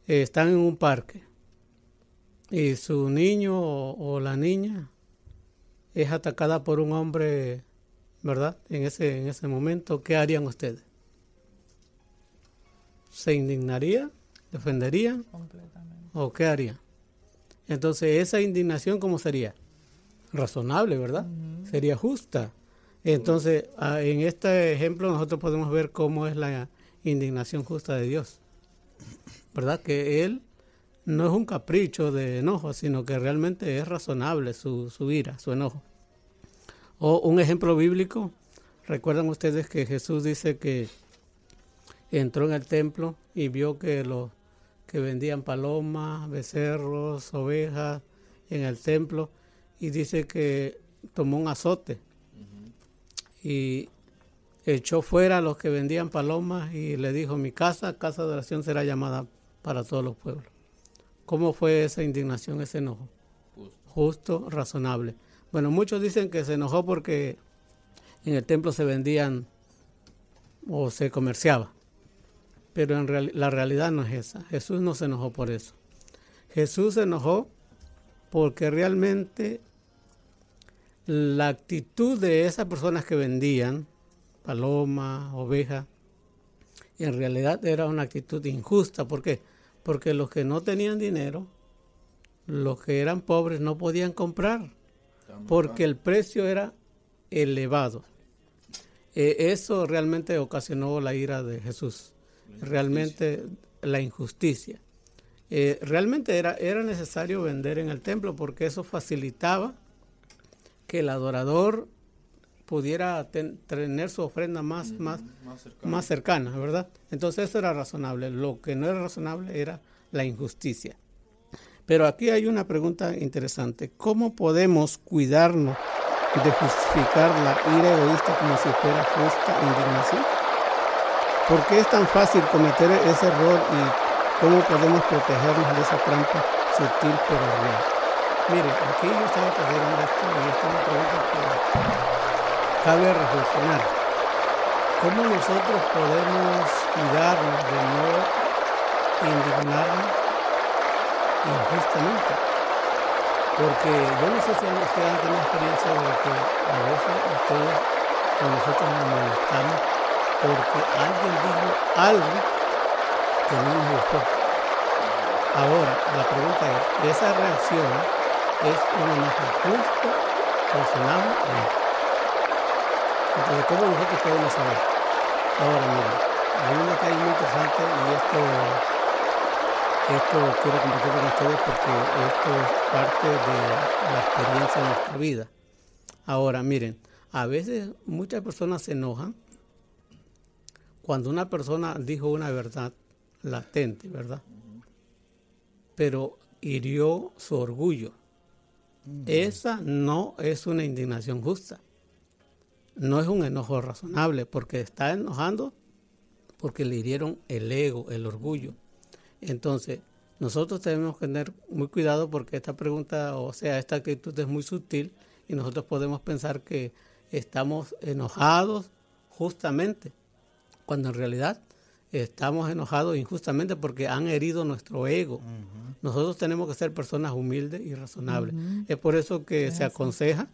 Están en un parque y su niño o la niña es atacada por un hombre, ¿verdad? En ese momento, ¿qué harían ustedes? ¿Se indignarían? ¿Defenderían? Completamente. ¿O qué harían? Entonces, esa indignación, ¿cómo sería? Razonable, ¿verdad? Sería justa. Entonces, en este ejemplo nosotros podemos ver cómo es la indignación justa de Dios, ¿verdad? Que Él no es un capricho de enojo, sino que realmente es razonable su ira, su enojo. O un ejemplo bíblico, recuerdan ustedes que Jesús dice que entró en el templo y vio que los que vendían palomas, becerros, ovejas en el templo, y dice que tomó un azote y echó fuera a los que vendían palomas y le dijo: mi casa de oración será llamada para todos los pueblos. ¿Cómo fue esa indignación, ese enojo? Justo, razonable. Bueno, muchos dicen que se enojó porque en el templo se vendían o se comerciaba, pero la realidad no es esa. Jesús no se enojó por eso. Jesús se enojó porque realmente la actitud de esas personas que vendían palomas, ovejas, en realidad era una actitud injusta. ¿Por qué? Porque los que no tenían dinero, los que eran pobres, no podían comprar, porque el precio era elevado. Eso realmente ocasionó la ira de Jesús, realmente la injusticia. Realmente era necesario vender en el templo porque eso facilitaba que el adorador pudiera tener su ofrenda más cercana, ¿verdad? Entonces eso era razonable. Lo que no era razonable era la injusticia. Pero aquí hay una pregunta interesante. ¿Cómo podemos cuidarnos de justificar la ira egoísta como si fuera justa indignación? ¿Por qué es tan fácil cometer ese error y cómo podemos protegernos de esa trampa sutil pero real? Mire, aquí yo estaba considerando esto y esta es una pregunta que cabe reflexionar. ¿Cómo nosotros podemos cuidarnos de no indignarnos injustamente? Porque yo no sé si ustedes han tenido experiencia de que a veces ustedes o nosotros nos molestamos porque alguien dijo algo que no nos gustó. Ahora, la pregunta es, ¿esa reacción es un enojo justo, razonable o no? Entonces, ¿cómo nosotros podemos saber? Ahora, miren, hay un detalle muy interesante y esto quiero compartir con ustedes porque esto es parte de la experiencia de nuestra vida. Ahora, miren, a veces muchas personas se enojan cuando una persona dijo una verdad latente, ¿verdad? Pero hirió su orgullo. Esa no es una indignación justa. No es un enojo razonable porque está enojando porque le hirieron el ego, el orgullo. Entonces, nosotros tenemos que tener muy cuidado porque esta pregunta, o sea, esta actitud es muy sutil y nosotros podemos pensar que estamos enojados justamente, cuando en realidad estamos enojados injustamente porque han herido nuestro ego. Uh-huh. Nosotros tenemos que ser personas humildes y razonables. Uh-huh. Es por eso que se aconseja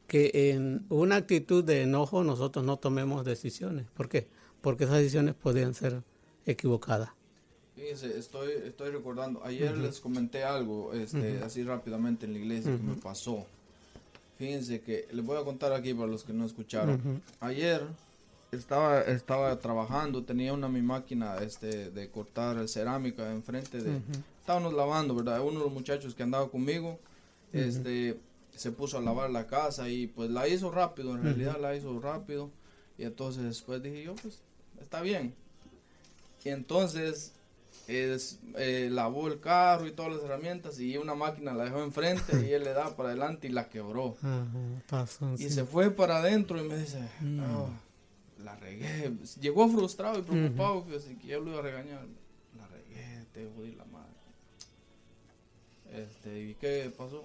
que en una actitud de enojo nosotros no tomemos decisiones. ¿Por qué? Porque esas decisiones podrían ser equivocadas. Fíjense, estoy recordando, ayer les comenté algo así rápidamente en la iglesia que me pasó. Fíjense que les voy a contar aquí para los que no escucharon. Ayer estaba trabajando, tenía mi máquina de cortar cerámica enfrente de... Estábamos lavando, ¿verdad? Uno de los muchachos que andaba conmigo, se puso a lavar la casa y pues la hizo rápido, en realidad la hizo rápido. Y entonces después dije yo, pues está bien. Y entonces lavó el carro y todas las herramientas y una máquina la dejó enfrente y él le da para adelante y la quebró. Y se fue para adentro y me dice, la regué. Llegó frustrado y preocupado que yo lo iba a regañar. La regué, te jodí la madre. ¿Y qué pasó?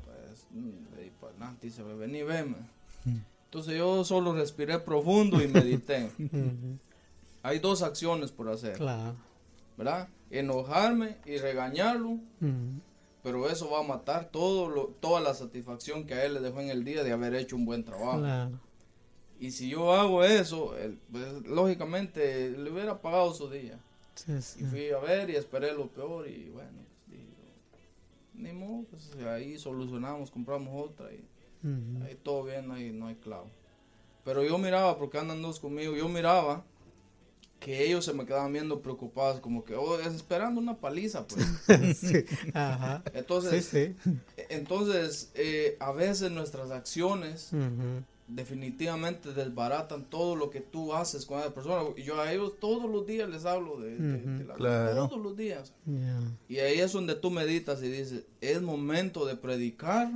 Pues le di para adelante y se me vení, veme. Entonces yo solo respiré profundo y medité. Hay dos acciones por hacer. Claro. ¿Verdad? Enojarme y regañarlo. Pero eso va a matar toda la satisfacción que a él le dejó en el día de haber hecho un buen trabajo. Claro. Y si yo hago eso, pues, lógicamente le hubiera pagado su día. Sí. Y fui a ver y esperé lo peor y bueno, pues, ni modo, pues ahí solucionamos, compramos otra y ahí todo bien, no hay clavo. Pero yo miraba, porque andan dos conmigo, yo miraba que ellos se me quedaban viendo preocupados, como que, esperando una paliza, pues. Sí. Ajá. Entonces, a veces nuestras acciones definitivamente desbaratan todo lo que tú haces con esa persona. Y yo a ellos todos los días les hablo de la vida, todos los días. Y ahí es donde tú meditas y dices, es momento de predicar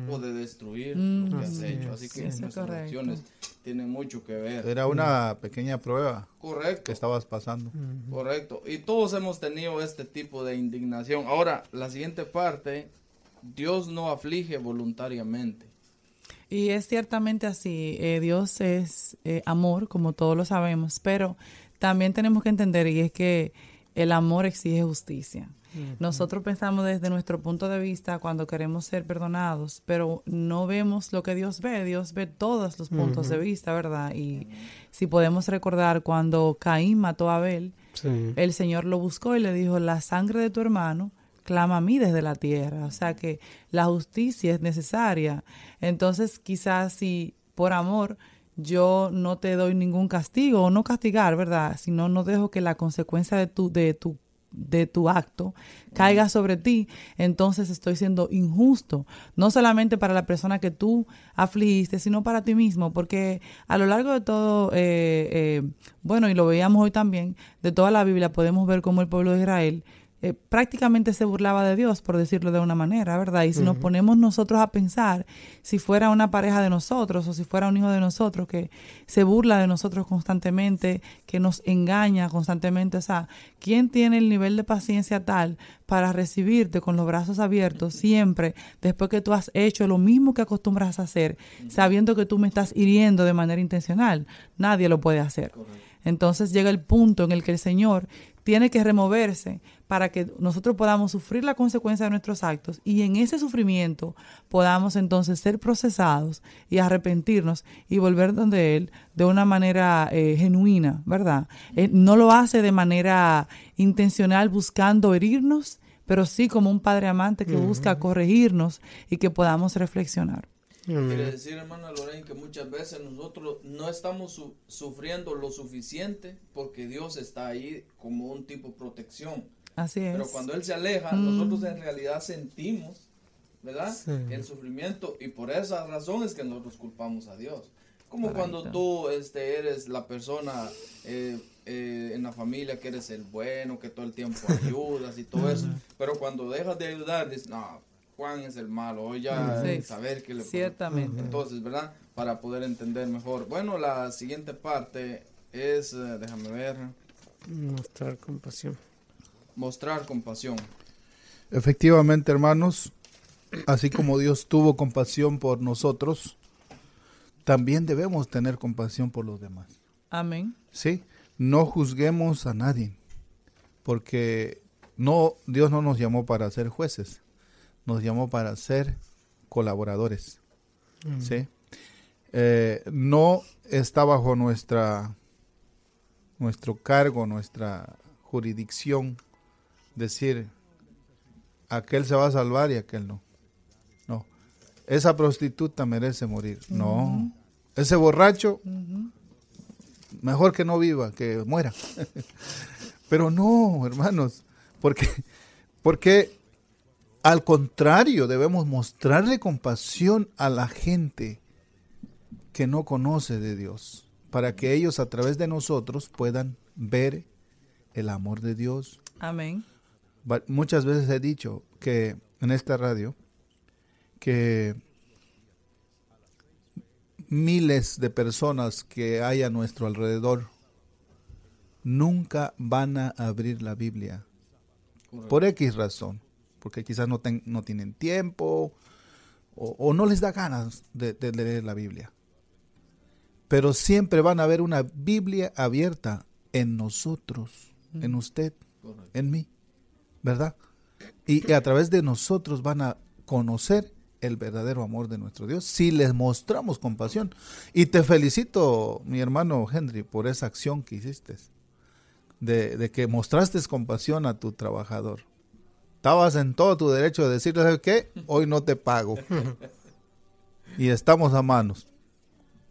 o de destruir lo que has hecho. Así que nuestras acciones tienen mucho que ver. Era una pequeña prueba. Correcto. Que estabas pasando. Correcto. Y todos hemos tenido este tipo de indignación. Ahora, la siguiente parte, Dios no aflige voluntariamente. Y es ciertamente así, Dios es amor, como todos lo sabemos, pero también tenemos que entender, y es que el amor exige justicia. Nosotros pensamos desde nuestro punto de vista cuando queremos ser perdonados, pero no vemos lo que Dios ve todos los puntos de vista, ¿verdad? Y si podemos recordar cuando Caín mató a Abel, el Señor lo buscó y le dijo, la sangre de tu hermano clama a mí desde la tierra. O sea que la justicia es necesaria. Entonces quizás si por amor yo no te doy ningún castigo, o no castigar, ¿verdad? Sino no dejo que la consecuencia de tu acto caiga sobre ti, entonces estoy siendo injusto, no solamente para la persona que tú afligiste, sino para ti mismo, porque a lo largo de todo, bueno, y lo veíamos hoy también, de toda la Biblia podemos ver cómo el pueblo de Israel prácticamente se burlaba de Dios, por decirlo de una manera, ¿verdad? Y si nos ponemos nosotros a pensar, si fuera una pareja de nosotros o si fuera un hijo de nosotros que se burla de nosotros constantemente, que nos engaña constantemente, o sea, ¿quién tiene el nivel de paciencia tal para recibirte con los brazos abiertos siempre después que tú has hecho lo mismo que acostumbras a hacer, sabiendo que tú me estás hiriendo de manera intencional? Nadie lo puede hacer. Entonces llega el punto en el que el Señor tiene que removerse para que nosotros podamos sufrir la consecuencia de nuestros actos y en ese sufrimiento podamos entonces ser procesados y arrepentirnos y volver donde Él de una manera genuina, ¿verdad? No lo hace de manera intencional buscando herirnos, pero sí como un padre amante que busca corregirnos y que podamos reflexionar. Quiere decir, hermana Lorraine, que muchas veces nosotros no estamos sufriendo lo suficiente porque Dios está ahí como un tipo de protección. Así es. Pero cuando Él se aleja, nosotros en realidad sentimos, ¿verdad? Sí. El sufrimiento, y por esa razón es que nosotros culpamos a Dios. Como cuando tú eres la persona en la familia que eres el bueno, que todo el tiempo ayudas y todo eso, pero cuando dejas de ayudar, dices, no, Juan es el malo, hoy ya saber qué le pasa. Ciertamente. Entonces, ¿verdad? Para poder entender mejor. Bueno, la siguiente parte es, déjame ver. Mostrar compasión. Mostrar compasión. Efectivamente, hermanos, así como Dios tuvo compasión por nosotros, también debemos tener compasión por los demás. Amén. Sí, no juzguemos a nadie, porque Dios no nos llamó para ser jueces. Nos llamó para ser colaboradores. ¿Sí? No está bajo nuestro cargo, nuestra jurisdicción, decir, aquel se va a salvar y aquel no. No. Esa prostituta merece morir. No. Ese borracho, mejor que no viva, que muera. Pero no, hermanos, porque al contrario, debemos mostrarle compasión a la gente que no conoce de Dios, para que ellos a través de nosotros puedan ver el amor de Dios. Amén. Muchas veces he dicho que en esta radio, que miles de personas que hay a nuestro alrededor nunca van a abrir la Biblia. Correcto. Por X razón. Porque quizás no tienen tiempo o no les da ganas de leer la Biblia. Pero siempre van a ver una Biblia abierta en nosotros, en usted, en mí, ¿verdad? Y a través de nosotros van a conocer el verdadero amor de nuestro Dios si les mostramos compasión. Y te felicito, mi hermano Henry, por esa acción que hiciste, de que mostraste compasión a tu trabajador. Estabas en todo tu derecho de decirle, ¿sabes qué? Hoy no te pago. Y estamos a manos.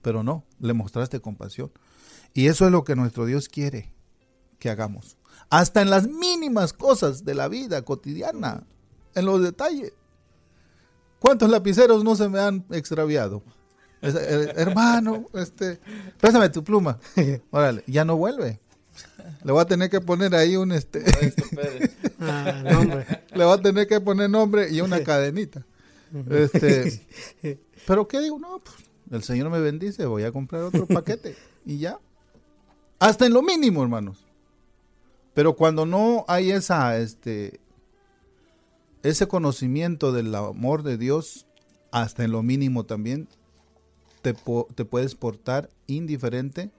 Pero no, le mostraste compasión. Y eso es lo que nuestro Dios quiere que hagamos. Hasta en las mínimas cosas de la vida cotidiana, en los detalles. ¿Cuántos lapiceros no se me han extraviado? Hermano, préstame tu pluma. Órale, ya no vuelve. Le voy a tener que poner ahí un nombre. Le voy a tener que poner nombre y una cadenita. Pero ¿qué digo? No, pues el Señor me bendice, voy a comprar otro paquete y ya. Hasta en lo mínimo, hermanos. Pero cuando no hay ese conocimiento del amor de Dios, hasta en lo mínimo también te puedes portar indiferente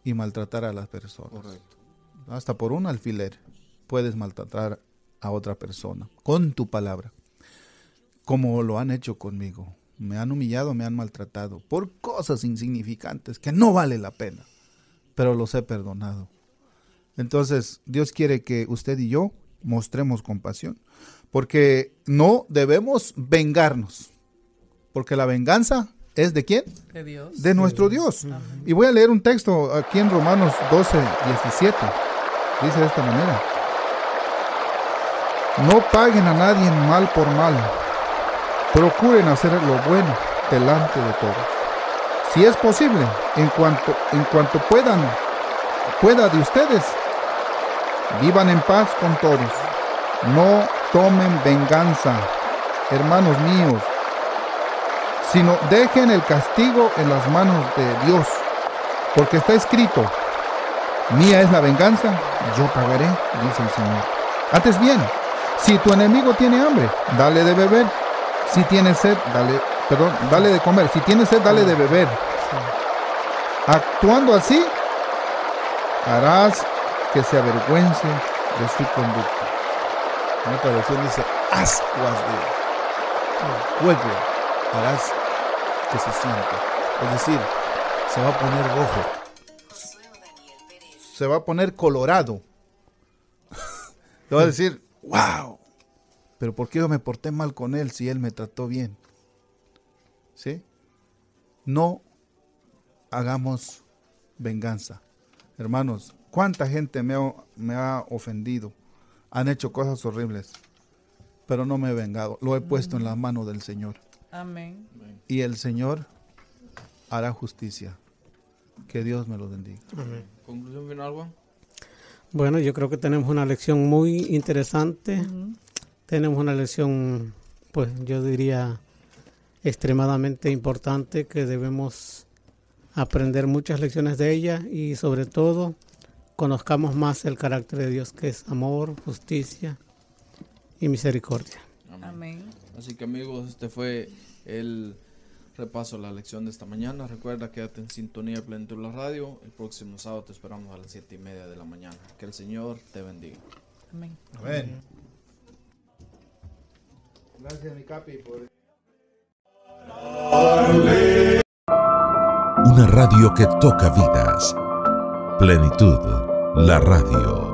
y maltratar a las personas. Correcto. Hasta por un alfiler puedes maltratar a otra persona con tu palabra, como lo han hecho conmigo. Me han humillado, me han maltratado por cosas insignificantes que no vale la pena, pero los he perdonado. Entonces, Dios quiere que usted y yo mostremos compasión, porque no debemos vengarnos, porque la venganza ¿es de quién? De Dios. De nuestro Dios. Amén. Y voy a leer un texto aquí en Romanos 12:17. Dice de esta manera: no paguen a nadie mal por mal. Procuren hacer lo bueno delante de todos. Si es posible, en cuanto pueda de ustedes, Vivan en paz con todos. No tomen venganza, hermanos míos, sino dejen el castigo en las manos de Dios, porque está escrito: mía es la venganza, yo pagaré, dice el Señor. Antes bien, si tu enemigo tiene hambre, dale de beber. Si tiene sed, dale de comer. Si tiene sed, dale de beber. Actuando así, harás que se avergüence de su conducta. En otra versión dice: ascuas de fuego harás que se sienta. Es decir, se va a poner rojo. Se va a poner colorado. Te va a decir: wow, pero ¿por qué yo me porté mal con él si él me trató bien? ¿Sí? No hagamos venganza. Hermanos, ¿cuánta gente me ha ofendido? Han hecho cosas horribles, pero no me he vengado. Lo he puesto en las manos del Señor. Amén. Y el Señor hará justicia. Que Dios me lo bendiga. Amén. Conclusión final, Juan. Bueno, yo creo que tenemos una lección muy interesante. Tenemos una lección, pues yo diría, extremadamente importante, que debemos aprender muchas lecciones de ella y sobre todo conozcamos más el carácter de Dios, que es amor, justicia y misericordia. Amén. Así que, amigos, este fue el repaso de la lección de esta mañana. Recuerda, quédate en sintonía de Plenitud la Radio. El próximo sábado te esperamos a las 7:30 de la mañana. Que el Señor te bendiga. Amén. Amén. Gracias, mi capi, por... Una radio que toca vidas. Plenitud, la radio.